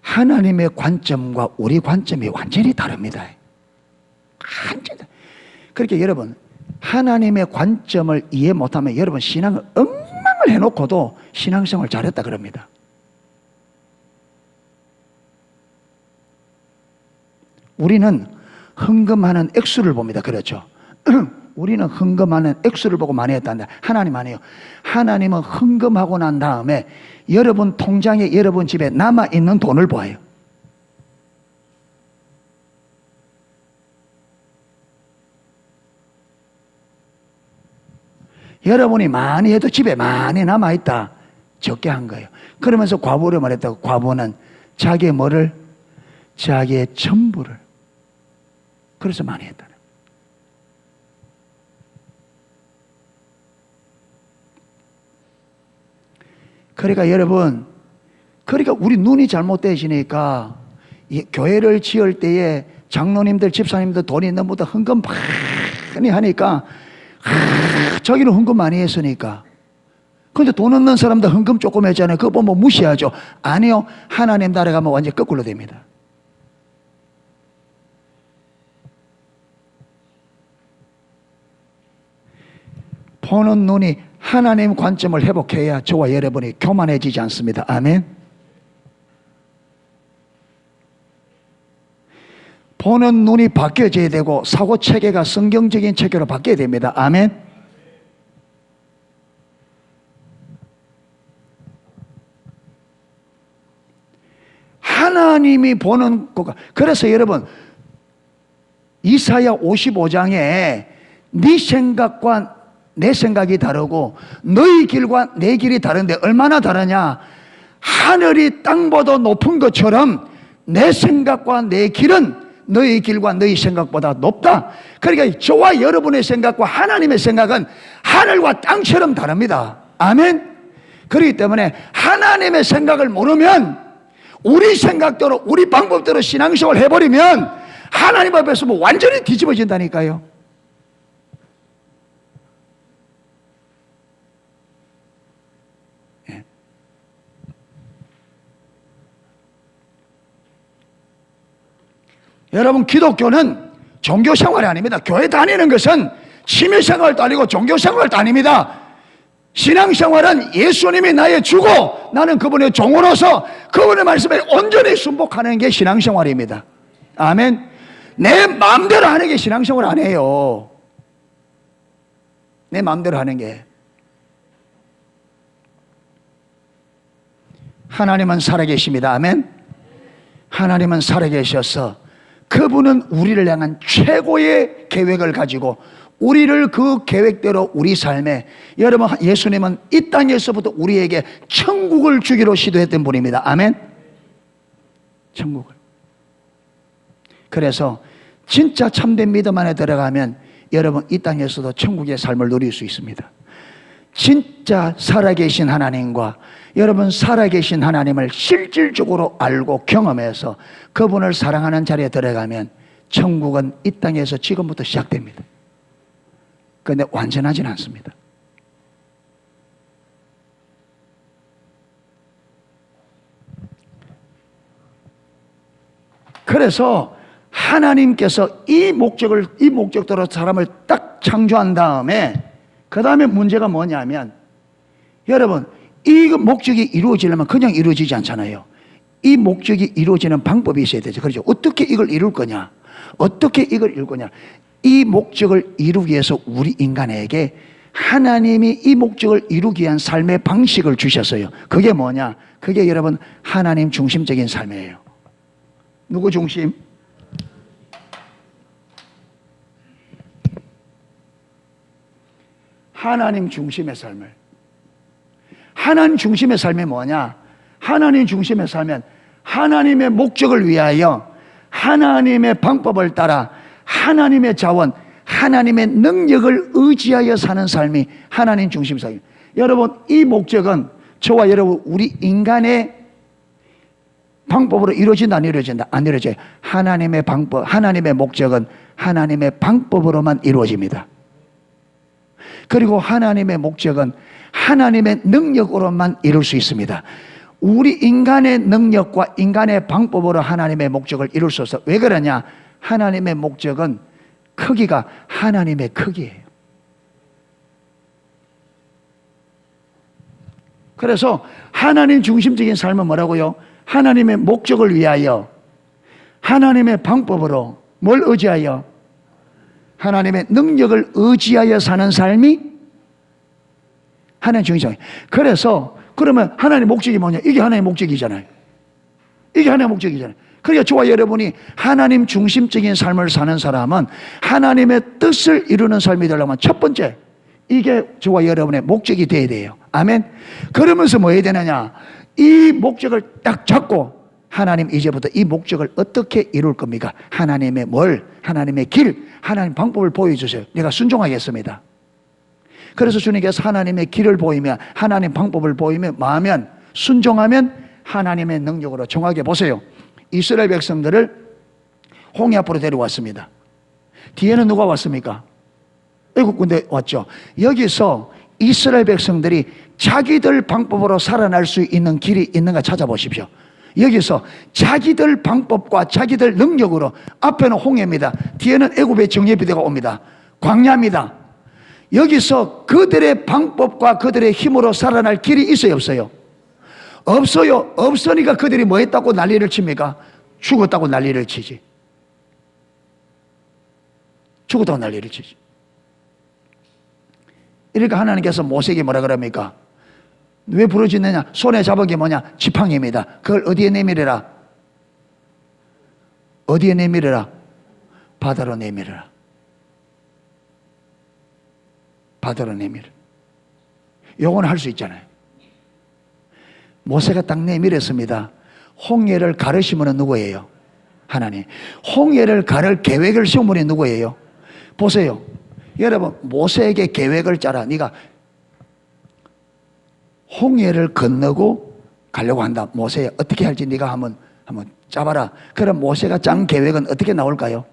하나님의 관점과 우리 관점이 완전히 다릅니다. 완전히. 그렇게 여러분, 하나님의 관점을 이해 못하면 여러분 신앙을 엉망을 해놓고도 신앙생활 잘했다 그럽니다. 우리는 헌금하는 액수를 봅니다. 그렇죠? 우리는 헌금하는 액수를 보고 많이 했다는데 하나님 아니에요. 하나님은 헌금하고 난 다음에 여러분 통장에 여러분 집에 남아있는 돈을 보아요. 여러분이 많이 해도 집에 많이 남아있다. 적게 한 거예요. 그러면서 과부를 말했다고. 과부는 자기의 뭐를? 자기의 전부를. 그래서 많이 했다는. 그러니까 여러분, 그러니까 우리 눈이 잘못되시니까 교회를 지을 때에 장로님들, 집사님들 돈이 너무 다 헌금 많이 하니까 자기는 헌금 많이 했으니까. 근데 돈 없는 사람들 헌금 조금 했잖아요. 그거 보면 무시하죠. 아니요. 하나님 나라에 가면 완전 거꾸로 됩니다. 보는 눈이 하나님 관점을 회복해야 저와 여러분이 교만해지지 않습니다. 아멘. 보는 눈이 바뀌어져야 되고 사고 체계가 성경적인 체계로 바뀌어야 됩니다. 아멘. 하나님이 보는 거가. 그래서 여러분 이사야 55장에 네 생각과 내 생각이 다르고 너희 길과 내 길이 다른데 얼마나 다르냐? 하늘이 땅보다 높은 것처럼 내 생각과 내 길은 너희 길과 너희 생각보다 높다. 그러니까 저와 여러분의 생각과 하나님의 생각은 하늘과 땅처럼 다릅니다. 아멘. 그렇기 때문에 하나님의 생각을 모르면 우리 생각대로 우리 방법대로 신앙생활을 해버리면 하나님 앞에서 뭐 완전히 뒤집어진다니까요. 여러분 기독교는 종교생활이 아닙니다. 교회 다니는 것은 취미생활도 아니고 종교생활도 아닙니다. 신앙생활은 예수님이 나의 주고 나는 그분의 종으로서 그분의 말씀에 온전히 순복하는 게 신앙생활입니다. 아멘. 내 마음대로 하는 게 신앙생활 아니에요. 내 마음대로 하는 게. 하나님은 살아계십니다. 아멘. 하나님은 살아계셔서 그분은 우리를 향한 최고의 계획을 가지고 우리를 그 계획대로 우리 삶에, 여러분 예수님은 이 땅에서부터 우리에게 천국을 주기로 시도했던 분입니다. 아멘. 천국을. 그래서 진짜 참된 믿음 안에 들어가면 여러분 이 땅에서도 천국의 삶을 누릴 수 있습니다. 진짜 살아계신 하나님과 여러분 살아계신 하나님을 실질적으로 알고 경험해서 그분을 사랑하는 자리에 들어가면 천국은 이 땅에서 지금부터 시작됩니다. 그런데 완전하진 않습니다. 그래서 하나님께서 이 목적대로 사람을 딱 창조한 다음에 그 다음에 문제가 뭐냐면 여러분 이 목적이 이루어지려면 그냥 이루어지지 않잖아요. 이 목적이 이루어지는 방법이 있어야 되죠. 그렇죠? 어떻게 이걸 이룰 거냐? 어떻게 이걸 이룰 거냐? 이 목적을 이루기 위해서 우리 인간에게 하나님이 이 목적을 이루기 위한 삶의 방식을 주셨어요. 그게 뭐냐? 그게 여러분 하나님 중심적인 삶이에요. 누구 중심? 하나님 중심의 삶을. 하나님 중심의 삶이 뭐냐? 하나님 중심의 삶은 하나님의 목적을 위하여 하나님의 방법을 따라 하나님의 자원, 하나님의 능력을 의지하여 사는 삶이 하나님 중심 삶이에요. 여러분 이 목적은 저와 여러분 우리 인간의 방법으로 이루어진다 안 이루어진다? 안 이루어져요. 하나님의 방법, 하나님의 목적은 하나님의 방법으로만 이루어집니다. 그리고 하나님의 목적은 하나님의 능력으로만 이룰 수 있습니다. 우리 인간의 능력과 인간의 방법으로 하나님의 목적을 이룰 수 없어. 왜 그러냐? 하나님의 목적은 크기가 하나님의 크기예요. 그래서 하나님 중심적인 삶은 뭐라고요? 하나님의 목적을 위하여 하나님의 방법으로 뭘 의지하여? 하나님의 능력을 의지하여 사는 삶이 하나님 중심이에요. 그래서 그러면 하나님의 목적이 뭐냐? 이게 하나님의 목적이잖아요. 이게 하나님의 목적이잖아요. 그러니까 저와 여러분이 하나님 중심적인 삶을 사는 사람은 하나님의 뜻을 이루는 삶이 되려면 첫 번째 이게 저와 여러분의 목적이 돼야 돼요. 아멘. 그러면서 뭐 해야 되느냐? 이 목적을 딱 잡고 하나님 이제부터 이 목적을 어떻게 이룰 겁니까? 하나님의 뭘? 하나님의 길, 하나님 방법을 보여주세요. 내가 순종하겠습니다. 그래서 주님께서 하나님의 길을 보이면 하나님 방법을 보이면 뭐하면? 순종하면 하나님의 능력으로 정확하게 보세요. 이스라엘 백성들을 홍해 앞으로 데려왔습니다. 뒤에는 누가 왔습니까? 애국 군대 왔죠. 여기서 이스라엘 백성들이 자기들 방법으로 살아날 수 있는 길이 있는가 찾아보십시오. 여기서 자기들 방법과 자기들 능력으로 앞에는 홍해입니다. 뒤에는 애굽의 정예비대가 옵니다. 광야입니다. 여기서 그들의 방법과 그들의 힘으로 살아날 길이 있어요 없어요? 없어요. 없으니까 그들이 뭐 했다고 난리를 칩니까? 죽었다고 난리를 치지. 죽었다고 난리를 치지. 그러니까 하나님께서 모세에게 뭐라 그럽니까? 왜 부르짖느냐? 손에 잡은 게 뭐냐? 지팡이입니다. 그걸 어디에 내밀어라? 어디에 내밀어라? 바다로 내밀어라. 바다로 내밀어. 요거는 할 수 있잖아요. 모세가 딱 내밀었습니다. 홍해를 가르신 분은 누구예요? 하나님. 홍해를 가를 계획을 세운 분이 누구예요? 보세요. 여러분 모세에게 계획을 짜라. 네가 홍해를 건너고 가려고 한다. 모세야 어떻게 할지 네가 한번 짜봐라. 그럼 모세가 짠 계획은 어떻게 나올까요?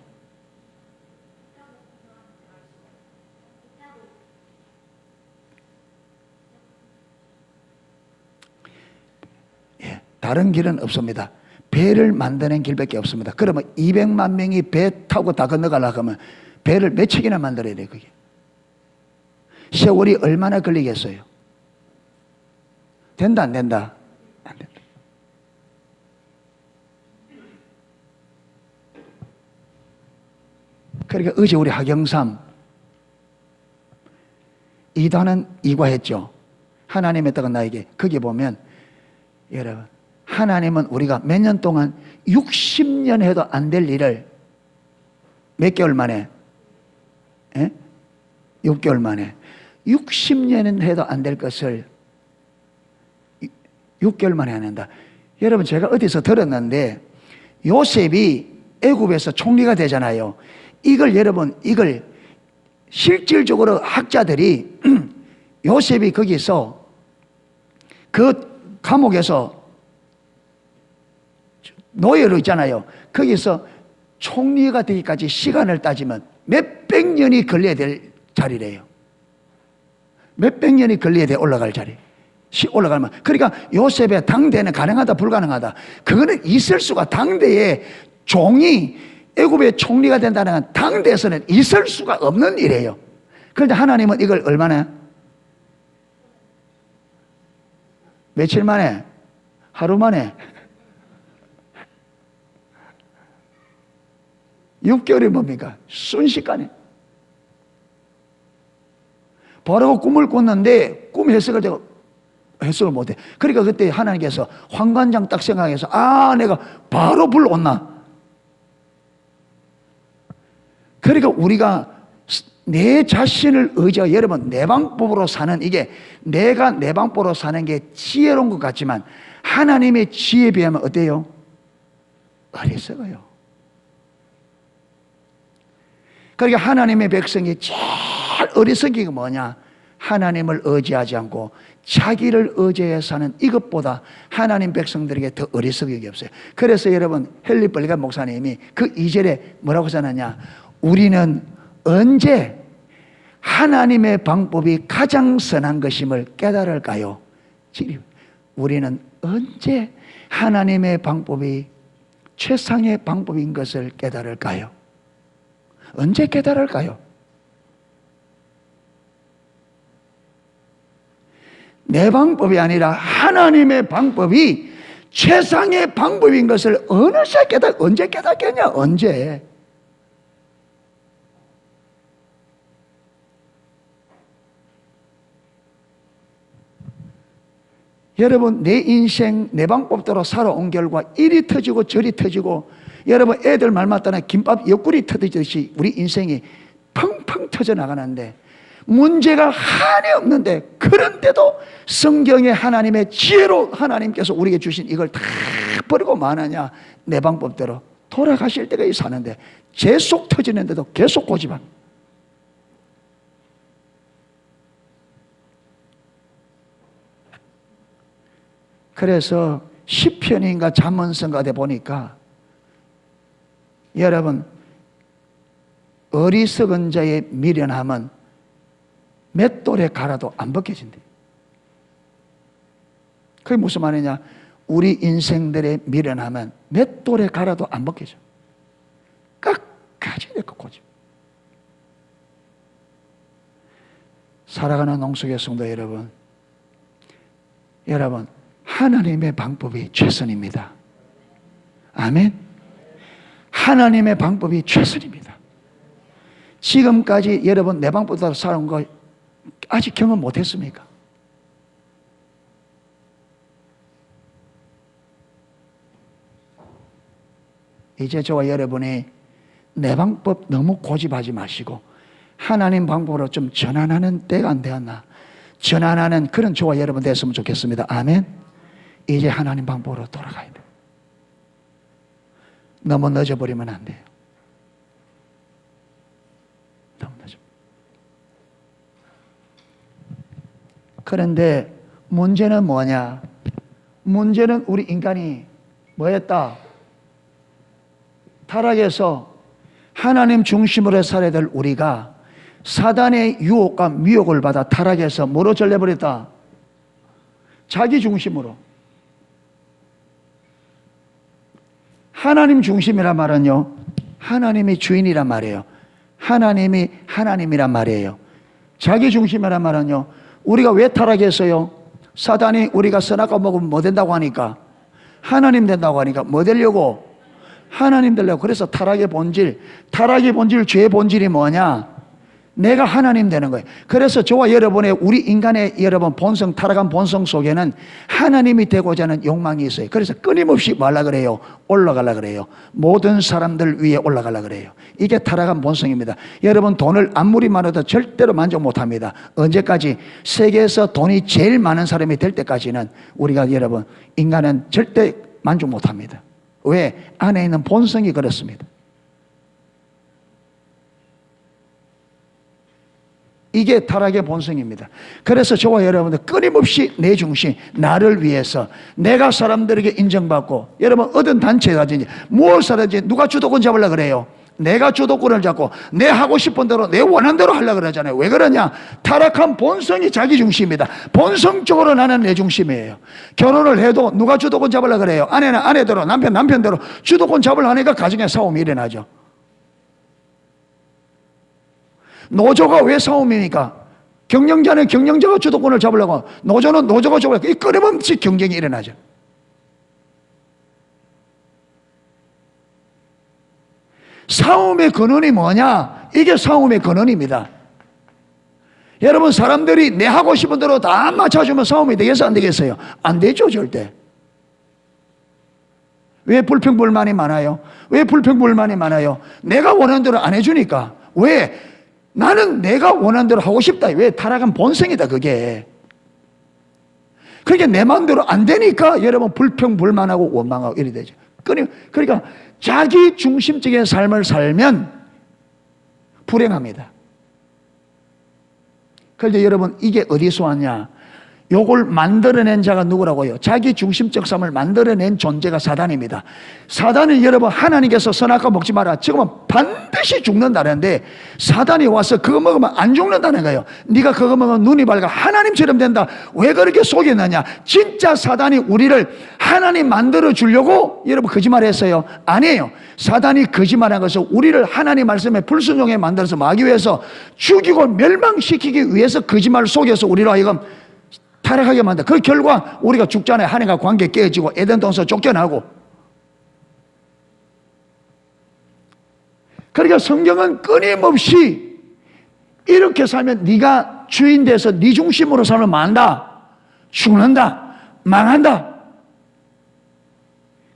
다른 길은 없습니다. 배를 만드는 길밖에 없습니다. 그러면 200만 명이 배 타고 다 건너가려고 하면 배를 몇 척이나 만들어야 돼요. 그게 세월이 얼마나 걸리겠어요? 된다 안 된다? 안 된다. 그러니까 어제 우리 하경삼 2단은 이과했죠. 하나님의 떡은 나에게. 거기 보면 여러분 하나님은 우리가 몇 년 동안 60년 해도 안 될 일을 몇 개월 만에 6개월 만에 60년은 해도 안 될 것을 6개월 만에 한다. 여러분 제가 어디서 들었는데 요셉이 애굽에서 총리가 되잖아요. 이걸 여러분 이걸 실질적으로 학자들이 요셉이 거기서 그 감옥에서 노예로 있잖아요. 거기서 총리가 되기까지 시간을 따지면 몇백 년이 걸려야 될 자리래요. 몇백 년이 걸려야 돼. 올라갈 자리. 올라가면. 그러니까 요셉의 당대는 가능하다 불가능하다. 그거는 있을 수가, 당대에 종이 애굽의 총리가 된다는 건 당대에서는 있을 수가 없는 일이에요. 그런데 하나님은 이걸 얼마나? 며칠 만에? 하루 만에? 6개월이 뭡니까? 순식간에. 바로 꿈을 꿨는데 꿈 해석을 제가 해석을 못해. 그러니까 그때 하나님께서 환관장 딱 생각해서 내가 바로 불러온나. 그러니까 우리가 내 자신을 의지하고, 여러분 내 방법으로 사는, 이게 내가 내 방법으로 사는 게 지혜로운 것 같지만 하나님의 지혜에 비하면 어때요? 어리석어요. 그러니까 하나님의 백성이 제일 어리석은 게 뭐냐? 하나님을 의지하지 않고 자기를 의지해 사는 이것보다 하나님 백성들에게 더 어리석은 게 없어요. 그래서 여러분 헨리 벌리가 목사님이 그 2절에 뭐라고 써놨냐? 우리는 언제 하나님의 방법이 가장 선한 것임을 깨달을까요? 우리는 언제 하나님의 방법이 최상의 방법인 것을 깨달을까요? 언제 깨달을까요? 내 방법이 아니라 하나님의 방법이 최상의 방법인 것을 어느새 언제 깨닫겠냐? 언제? 여러분 내 인생 내 방법대로 살아온 결과 이리 터지고 저리 터지고, 여러분 애들 말 맞다나 김밥 옆구리 터지듯이 우리 인생이 펑펑 터져 나가는데 문제가 한이 없는데, 그런데도 성경에 하나님의 지혜로 하나님께서 우리에게 주신 이걸 다 버리고 마느냐? 내 방법대로 돌아가실 때가 사는데 계속 터지는데도 계속 고집한. 그래서 시편인가 잠언서인가 돼 보니까 여러분 어리석은 자의 미련함은 맷돌에 갈아도 안 벗겨진대. 그게 무슨 말이냐? 우리 인생들의 미련함은 맷돌에 갈아도 안 벗겨져. 끝까지 내거 고집. 살아가는 농수교 성도 여러분, 하나님의 방법이 최선입니다. 아멘. 하나님의 방법이 최선입니다. 지금까지 여러분 내 방법대로 살아온 거 아직 경험 못했습니까? 이제 저와 여러분이 내 방법 너무 고집하지 마시고 하나님 방법으로 좀 전환하는 때가 안 되었나? 전환하는 그런 저와 여러분 됐으면 좋겠습니다. 아멘. 이제 하나님 방법으로 돌아가야 돼요. 너무 늦어버리면 안 돼요. 너무 늦어. 그런데 문제는 뭐냐? 문제는 우리 인간이 뭐였다? 타락해서 하나님 중심으로 살아야 될 우리가 사단의 유혹과 미혹을 받아 타락해서 뭐로 전래버렸다? 자기 중심으로. 하나님 중심이란 말은요, 하나님이 주인이란 말이에요. 하나님이 하나님이란 말이에요. 자기 중심이란 말은요, 우리가 왜 타락했어요? 사단이 우리가 선악과 먹으면 뭐 된다고 하니까? 하나님 된다고 하니까 뭐 되려고? 하나님 되려고. 그래서 타락의 본질, 죄의 본질이 뭐냐? 내가 하나님 되는 거예요. 그래서 저와 여러분의, 우리 인간의 여러분 본성, 타락한 본성 속에는 하나님이 되고자 하는 욕망이 있어요. 그래서 끊임없이 뭐 하려고 그래요? 올라가려고 그래요. 모든 사람들 위에 올라가려고 그래요. 이게 타락한 본성입니다. 여러분 돈을 아무리 많아도 절대로 만족 못합니다. 언제까지? 세계에서 돈이 제일 많은 사람이 될 때까지는 우리가 여러분 인간은 절대 만족 못합니다. 왜? 안에 있는 본성이 그렇습니다. 이게 타락의 본성입니다. 그래서 저와 여러분들 끊임없이 내 중심, 나를 위해서 내가 사람들에게 인정받고, 여러분 어떤 단체라든지 무엇이라든지 누가 주도권 잡으려고 그래요? 내가 주도권을 잡고 내 하고 싶은 대로 내 원하는 대로 하려고 그러잖아요. 왜 그러냐? 타락한 본성이 자기 중심이다. 본성적으로 나는 내 중심이에요. 결혼을 해도 누가 주도권 잡으려고 그래요? 아내는 아내대로, 남편 남편대로 주도권 잡으려고 하니까 가정에 싸움이 일어나죠. 노조가 왜 싸움입니까? 경영자는 경영자가 주도권을 잡으려고, 노조는 노조가 잡으려고, 이 끊임없이 경쟁이 일어나죠. 싸움의 근원이 뭐냐? 이게 싸움의 근원입니다. 여러분, 사람들이 내 하고 싶은 대로 다 맞춰주면 싸움이 되겠어요? 안 되겠어요? 안 되죠, 절대. 왜 불평불만이 많아요? 왜 불평불만이 많아요? 내가 원하는 대로 안 해주니까. 왜? 나는 내가 원하는 대로 하고 싶다. 왜? 타락한 본성이다, 그게. 그게 내 마음대로 안 되니까 여러분 불평불만하고 원망하고 이래 되죠. 그러니까 자기 중심적인 삶을 살면 불행합니다. 그런데 여러분, 이게 어디서 왔냐? 요걸 만들어낸 자가 누구라고요? 자기 중심적 삶을 만들어낸 존재가 사단입니다. 사단은 여러분, 하나님께서 선악과 먹지 마라, 지금은 반드시 죽는다는데, 사단이 와서 그거 먹으면 안 죽는다는 거예요. 네가 그거 먹으면 눈이 밝아 하나님처럼 된다. 왜 그렇게 속였느냐? 진짜 사단이 우리를 하나님 만들어 주려고 여러분 거짓말했어요? 아니에요. 사단이 거짓말한 것은 우리를 하나님 말씀에 불순종에 만들어서 마귀 위해서 죽이고 멸망시키기 위해서 거짓말을 속여서 우리로 하여금 타락하게 만든다. 그 결과 우리가 죽잖아요. 하나님과 관계 깨지고 에덴 동산에서 쫓겨나고. 그러니까 성경은 끊임없이 이렇게 살면 네가 주인 돼서 네 중심으로 살면 만다, 죽는다, 망한다.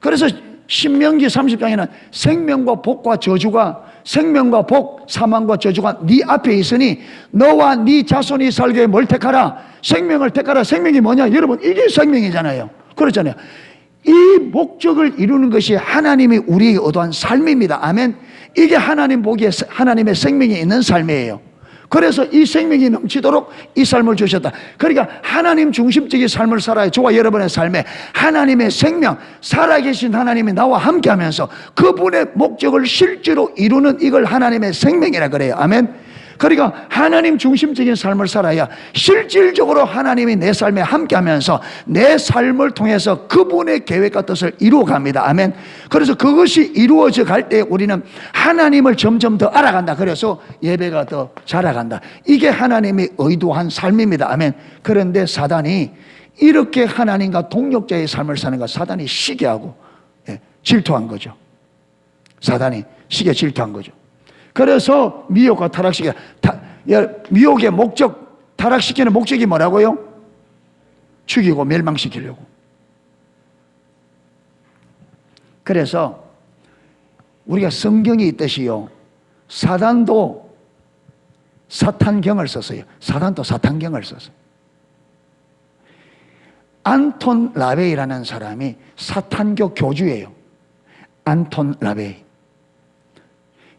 그래서 신명기 30장에는 생명과 복과 저주가, 생명과 복, 사망과 저주가 네 앞에 있으니 너와 네 자손이 살게 뭘 택하라? 생명을 택하라. 생명이 뭐냐? 여러분, 이게 생명이잖아요. 그렇잖아요. 이 목적을 이루는 것이 하나님이 우리에게 의도한 삶입니다. 아멘. 이게 하나님 보기에 하나님의 생명이 있는 삶이에요. 그래서 이 생명이 넘치도록 이 삶을 주셨다. 그러니까 하나님 중심적인 삶을 살아야 저와 여러분의 삶에 하나님의 생명, 살아계신 하나님이 나와 함께 하면서 그분의 목적을 실제로 이루는 이걸 하나님의 생명이라 그래요. 아멘. 그러니까 하나님 중심적인 삶을 살아야 실질적으로 하나님이 내 삶에 함께 하면서 내 삶을 통해서 그분의 계획과 뜻을 이루어갑니다. 아멘. 그래서 그것이 이루어져 갈 때 우리는 하나님을 점점 더 알아간다. 그래서 예배가 더 자라간다. 이게 하나님이 의도한 삶입니다. 아멘. 그런데 사단이 이렇게 하나님과 동력자의 삶을 사는 것, 사단이 시기하고 질투한 거죠. 사단이 시기에 질투한 거죠. 그래서 미혹과 타락시켜, 미혹의 목적, 타락시키는 목적이 뭐라고요? 죽이고 멸망시키려고. 그래서 우리가 성경이 있듯이요, 사단도 사탄경을 썼어요. 사단도 사탄경을 썼어요. 안톤 라베이라는 사람이 사탄교 교주예요. 안톤 라베이.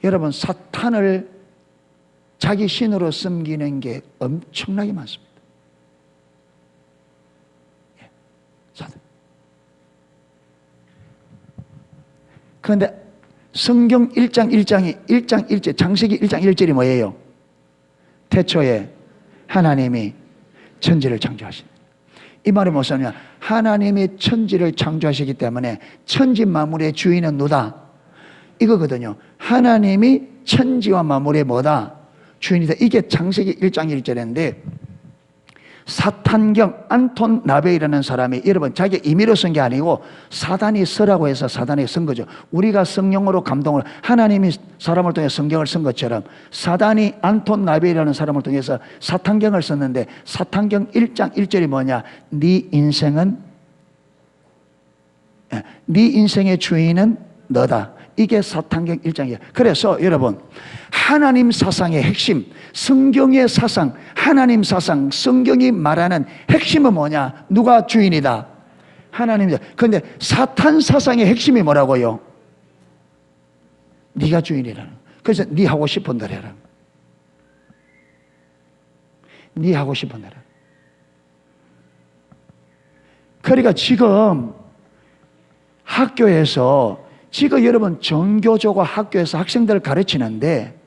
여러분, 사탄을 자기 신으로 섬기는 게 엄청나게 많습니다. 사탄. 그런데 성경 1장 1절, 창세기 1장 1절이 뭐예요? 태초에 하나님이 천지를 창조하신다. 이 말이 무엇이냐? 하나님이 천지를 창조하시기 때문에 천지 만물의 주인은 누다? 이거거든요. 하나님이 천지와 만물의 뭐다? 주인이다. 이게 창세기 1장 1절인데, 사탄경 안톤 라베이라는 사람이, 여러분, 자기 임의로 쓴 게 아니고 사단이 쓰라고 해서 사단이 쓴 거죠. 우리가 성령으로 감동을, 하나님이 사람을 통해 성경을 쓴 것처럼 사단이 안톤 라베이라는 사람을 통해서 사탄경을 썼는데, 사탄경 1장 1절이 뭐냐? 네 인생의 주인은 너다. 이게 사탄경 1장이에요. 그래서 여러분, 하나님 사상의 핵심, 성경의 사상, 하나님 사상, 성경이 말하는 핵심은 뭐냐? 누가 주인이다? 하나님이다. 그런데 사탄 사상의 핵심이 뭐라고요? 네가 주인이라는. 그래서 네 하고 싶은 대로 해라. 네 하고 싶은 대로. 그러니까 지금 학교에서 지금 여러분 정교조가 학교에서 학생들을 가르치는데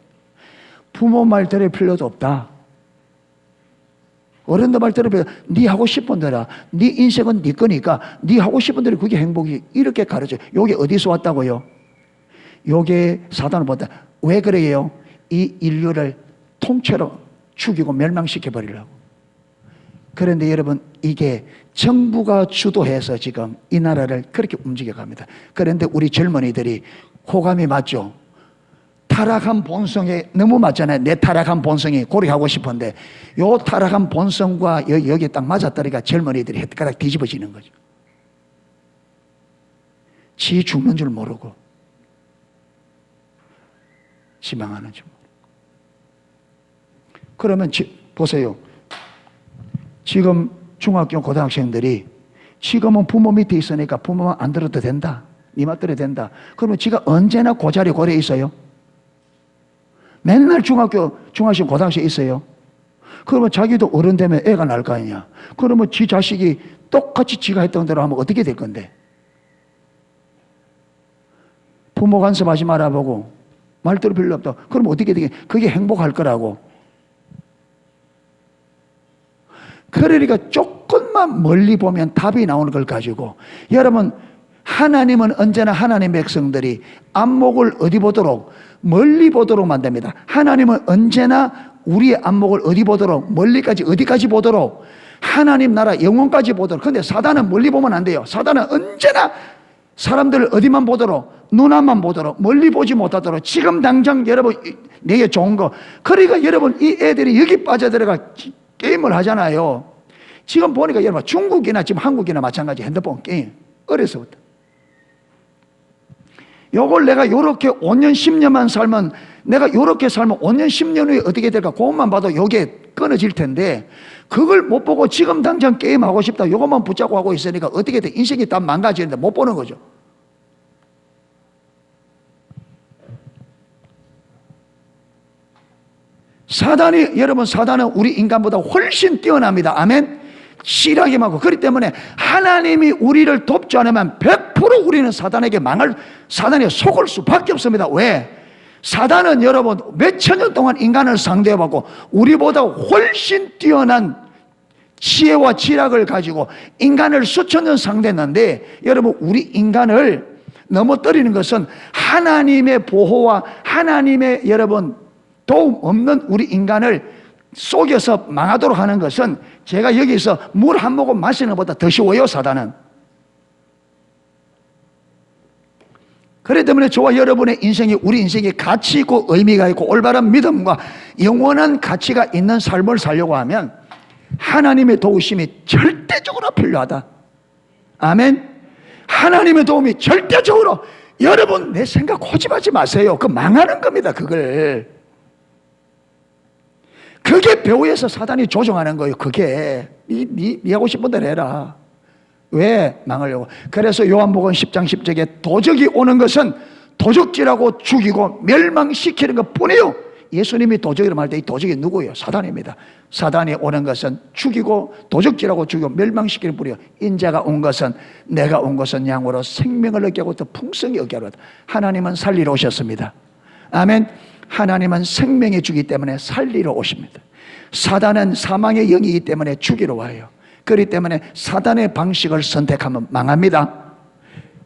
부모 말 들을 필요도 없다. 어른들 말 들을 필요 없다. 네 하고 싶은 대로. 네 인생은 네 거니까 네 하고 싶은 대로 그게 행복이. 이렇게 가르쳐요. 요게 어디서 왔다고요? 요게 사단을 본다. 왜 그래요? 이 인류를 통째로 죽이고 멸망시켜 버리려고. 그런데 여러분 이게 정부가 주도해서 지금 이 나라를 그렇게 움직여 갑니다. 그런데 우리 젊은이들이 호감이 맞죠? 타락한 본성에 너무 맞잖아요. 내 타락한 본성이 고려하고 싶은데 요 타락한 본성과 여기에 딱 맞았다니까 젊은이들이 헷가닥 뒤집어지는 거죠. 지 죽는 줄 모르고 지망하는 줄 모르고. 그러면 보세요. 지금 중학교 고등학생들이 지금은 부모 밑에 있으니까 부모만 안 들어도 된다. 네 말 들어도 된다. 그러면 지가 언제나 그 자리에 고래 있어요? 맨날 중학생 고등학생 있어요. 그러면 자기도 어른 되면 애가 날 거 아니냐. 그러면 지 자식이 똑같이 지가 했던 대로 하면 어떻게 될 건데? 부모 간섭하지 말아보고 말 들을 필요 없다. 그러면 어떻게 되겠? 그게 행복할 거라고. 그러니까 조금만 멀리 보면 답이 나오는 걸 가지고 여러분 하나님은 언제나 하나님의 백성들이 안목을 어디 보도록 멀리 보도록 만듭니다. 하나님은 언제나 우리의 안목을 어디 보도록 멀리까지 어디까지 보도록 하나님 나라 영원까지 보도록. 그런데 사단은 멀리 보면 안 돼요. 사단은 언제나 사람들을 어디만 보도록 눈앞만 보도록 멀리 보지 못하도록 지금 당장 여러분 내게 좋은 거. 그러니까 여러분 이 애들이 여기 빠져들어가 게임을 하잖아요. 지금 보니까 여러분 중국이나 지금 한국이나 마찬가지 핸드폰 게임 어려서부터. 요걸 내가 요렇게 5년 10년만 살면 내가 요렇게 살면 5년 10년 후에 어떻게 될까 그것만 봐도 요게 끊어질 텐데 그걸 못 보고 지금 당장 게임하고 싶다 요것만 붙잡고 하고 있으니까 어떻게 돼? 인생이 다 망가지는데 못 보는 거죠. 여러분 사단은 우리 인간보다 훨씬 뛰어납니다. 아멘. 실하게 하고. 그렇기 때문에 하나님이 우리를 돕지 않으면 100% 우리는 사단에게 사단에 속을 수밖에 없습니다. 왜? 사단은 여러분 몇천 년 동안 인간을 상대해봤고 우리보다 훨씬 뛰어난 지혜와 지략을 가지고 인간을 수천 년 상대했는데 여러분 우리 인간을 넘어뜨리는 것은 하나님의 보호와 하나님의 여러분 도움 없는 우리 인간을 속여서 망하도록 하는 것은 제가 여기서 물 한 모금 마시는 것보다 더 쉬워요. 사단은. 그렇기 때문에 저와 여러분의 인생이 우리 인생에 가치 있고 의미가 있고 올바른 믿음과 영원한 가치가 있는 삶을 살려고 하면 하나님의 도우심이 절대적으로 필요하다. 아멘. 하나님의 도움이 절대적으로. 여러분 내 생각 고집하지 마세요. 그 망하는 겁니다. 그게 배후에서 사단이 조종하는 거예요. 그게 네 하고 싶은 대로 해라. 왜? 망하려고. 그래서 요한복음 10장 10절에 도적이 오는 것은 도적질하고 죽이고 멸망시키는 것 뿐이에요. 예수님이 도적이라고 할 때 이 도적이 누구예요? 사단입니다. 사단이 오는 것은 죽이고 도적질하고 죽이고 멸망시키는 뿐이에요. 인자가 온 것은 내가 온 것은 양으로 생명을 얻게 하고 더 풍성히 얻게 하려. 하나님은 살리러 오셨습니다. 아멘. 하나님은 생명의 주기 때문에 살리러 오십니다. 사단은 사망의 영이기 때문에 죽이러 와요. 그렇기 때문에 사단의 방식을 선택하면 망합니다.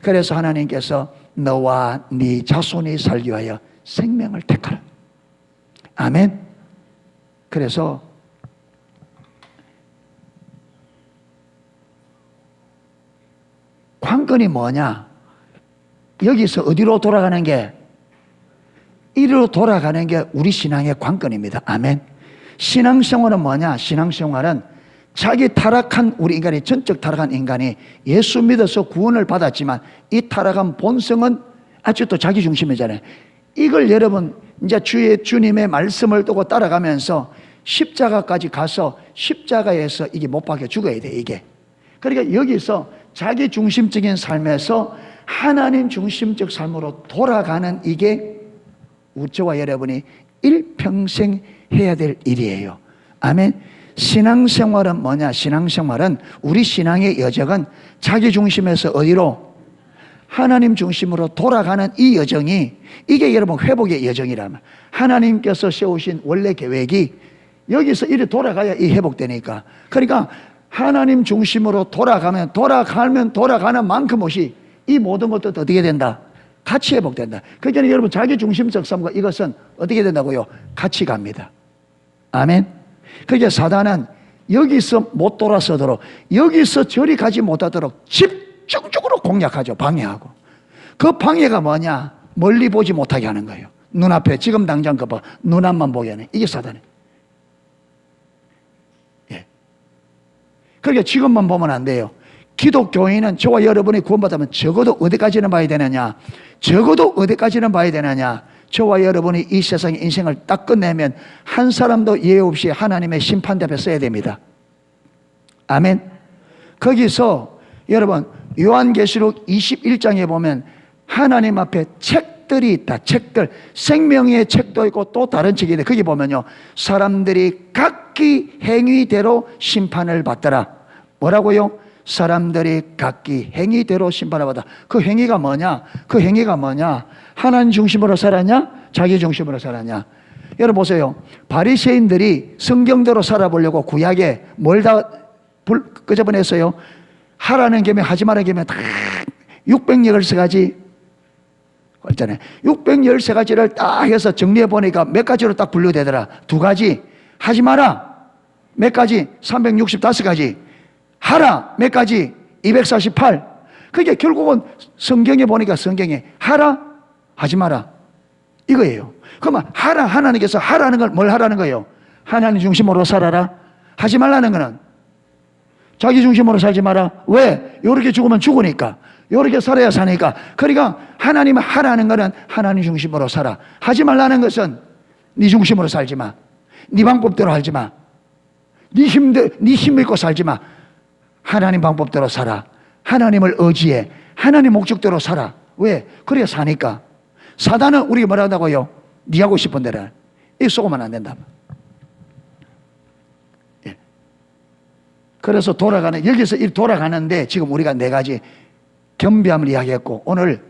그래서 하나님께서 너와 네 자손이 살기 위하여 생명을 택하라. 아멘. 그래서 관건이 뭐냐? 여기서 어디로 돌아가는 게? 이리로 돌아가는 게 우리 신앙의 관건입니다. 아멘. 신앙생활은 뭐냐? 신앙생활은 자기 타락한 우리 인간이 전적 타락한 인간이 예수 믿어서 구원을 받았지만 이 타락한 본성은 아직도 자기 중심이잖아요. 이걸 여러분 이제 주님의 말씀을 두고 따라가면서 십자가까지 가서 십자가에서 이게 못 박혀 죽어야 돼 이게. 그러니까 여기서 자기 중심적인 삶에서 하나님 중심적 삶으로 돌아가는 이게 저와 여러분이 일평생 해야 될 일이에요. 아멘. 신앙생활은 뭐냐? 신앙생활은 우리 신앙의 여정은 자기 중심에서 어디로? 하나님 중심으로 돌아가는 이 여정이, 이게 여러분 회복의 여정이라면, 하나님께서 세우신 원래 계획이 여기서 이리 돌아가야 이 회복되니까. 그러니까 하나님 중심으로 돌아가면 돌아가는 만큼 옷이 이 모든 것도 어떻게 된다? 같이 회복된다. 그러니까 여러분 자기 중심적 삶과 이것은 어떻게 된다고요? 같이 갑니다. 아멘. 그러니까 사단은 여기서 못 돌아서도록, 여기서 저리 가지 못하도록 집중적으로 공략하죠. 방해하고. 그 방해가 뭐냐? 멀리 보지 못하게 하는 거예요. 눈앞에 지금 당장 그 봐, 눈앞만 보게 하는, 이게 사단이에요. 예. 그러니까 지금만 보면 안 돼요. 기독교인은 저와 여러분이 구원받으면 적어도 어디까지는 봐야 되느냐? 적어도 어디까지는 봐야 되느냐? 저와 여러분이 이 세상의 인생을 딱 끝내면 한 사람도 예외 없이 하나님의 심판대 앞에 서야 됩니다. 아멘. 거기서 여러분 요한계시록 21장에 보면 하나님 앞에 책들이 있다. 책들, 생명의 책도 있고 또 다른 책이 있는데, 거기 보면요, 사람들이 각기 행위대로 심판을 받더라. 뭐라고요? 사람들이 각기 행위대로 심판을 받아. 그 행위가 뭐냐? 그 행위가 뭐냐? 하나님 중심으로 살았냐? 자기 중심으로 살았냐? 여러분 보세요. 바리새인들이 성경대로 살아보려고 구약에 뭘 다 끄집어냈어요? 하라는 계명, 하지 말라는 계명 다 613가지 있잖아요. 613가지를 딱 해서 정리해 보니까 몇 가지로 딱 분류되더라. 2가지. 하지 마라. 몇 가지? 365가지. 하라. 몇 가지? 248. 그게 결국은 성경에 보니까 성경에 하라, 하지 마라. 이거예요. 그러면 하라, 하나님께서 하라는 걸 뭘 하라는 거예요? 하나님 중심으로 살아라. 하지 말라는 거는 자기 중심으로 살지 마라. 왜? 요렇게 죽으면 죽으니까. 요렇게 살아야 사니까. 그러니까 하나님 하라는 거는 하나님 중심으로 살아. 하지 말라는 것은 네 중심으로 살지 마. 네 방법대로 살지 마. 네 힘 믿고 살지 마. 하나님 방법대로 살아. 하나님을 의지해. 하나님 목적대로 살아. 왜? 그래야 사니까. 사단은 우리가 뭐라 한다고요? 네 하고 싶은 대로. 이 속으면 안 된다. 예. 그래서 여기서 이 돌아가는데 지금 우리가 4가지 겸비함을 이야기했고, 오늘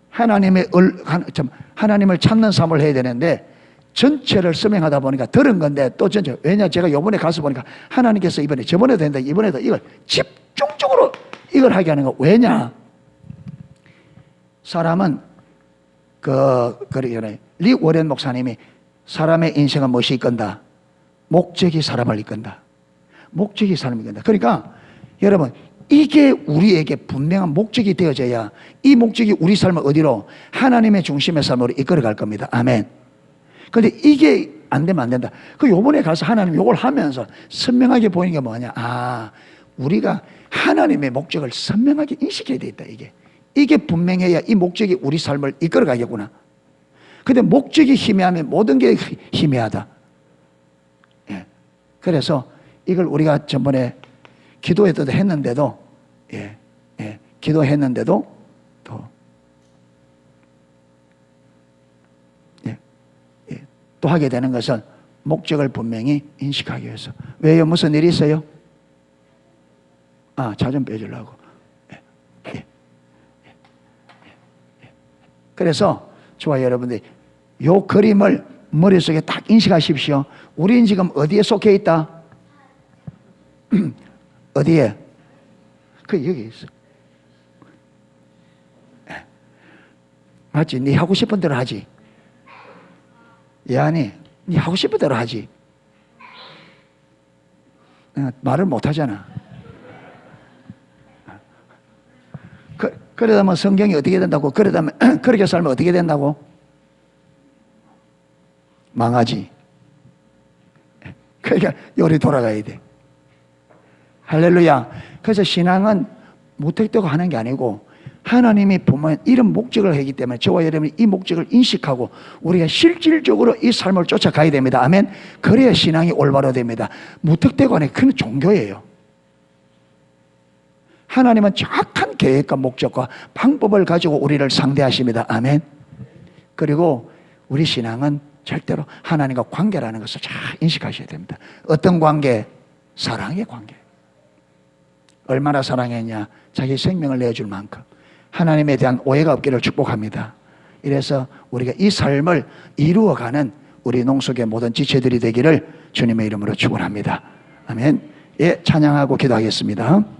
하나님을 찾는 삶을 해야 되는데 전체를 설명하다 보니까 들은 건데 또 전체, 왜냐 제가 요번에 가서 보니까 하나님께서 저번에도 된다, 이번에도 이걸 집중적으로 이걸 하게 하는 거. 왜냐? 사람은 리 워렌 목사님이 사람의 인생은 무엇이 이끈다? 목적이 사람을 이끈다. 목적이 사람을 이끈다. 그러니까 여러분 이게 우리에게 분명한 목적이 되어져야 이 목적이 우리 삶을 어디로? 하나님의 중심의 삶으로 이끌어갈 겁니다. 아멘. 그런데 이게 안 되면 안 된다. 요번에 가서 하나님 요걸 하면서 선명하게 보이는 게 뭐냐? 우리가 하나님의 목적을 선명하게 인식해야 되겠다. 이게 분명해야 이 목적이 우리 삶을 이끌어가겠구나. 근데 목적이 희미하면 모든 게 희미하다. 예. 그래서 이걸 우리가 전번에 기도했는데도 기도했는데도 또 하게 되는 것은 목적을 분명히 인식하기 위해서. 왜요? 무슨 일이 있어요? 차 좀 빼주려고. 그래서 저와 여러분들이 요 그림을 머릿속에 딱 인식하십시오. 우리는 지금 어디에 속해 있다? 어디에? 여기 있어. 맞지? 네 하고 싶은 대로 하지. 야니, 네 하고 싶은 대로 하지. 말을 못 하잖아. 그러다면 성경이 어떻게 된다고? 그러다면 그렇게 살면 어떻게 된다고? 망하지. 그러니까 요리 돌아가야 돼. 할렐루야. 그래서 신앙은 무턱대고 하는 게 아니고 하나님이 보면 이런 목적을 하기 때문에 저와 여러분이 이 목적을 인식하고 우리가 실질적으로 이 삶을 쫓아가야 됩니다. 아멘. 그래야 신앙이 올바로 됩니다. 무턱대고 하는 그건 종교예요. 하나님은 정확한 계획과 목적과 방법을 가지고 우리를 상대하십니다. 아멘. 그리고 우리 신앙은 절대로 하나님과 관계라는 것을 잘 인식하셔야 됩니다. 어떤 관계? 사랑의 관계. 얼마나 사랑했냐? 자기 생명을 내줄 만큼. 하나님에 대한 오해가 없기를 축복합니다. 이래서 우리가 이 삶을 이루어가는 우리 농속의 모든 지체들이 되기를 주님의 이름으로 축원합니다. 아멘. 예, 찬양하고 기도하겠습니다.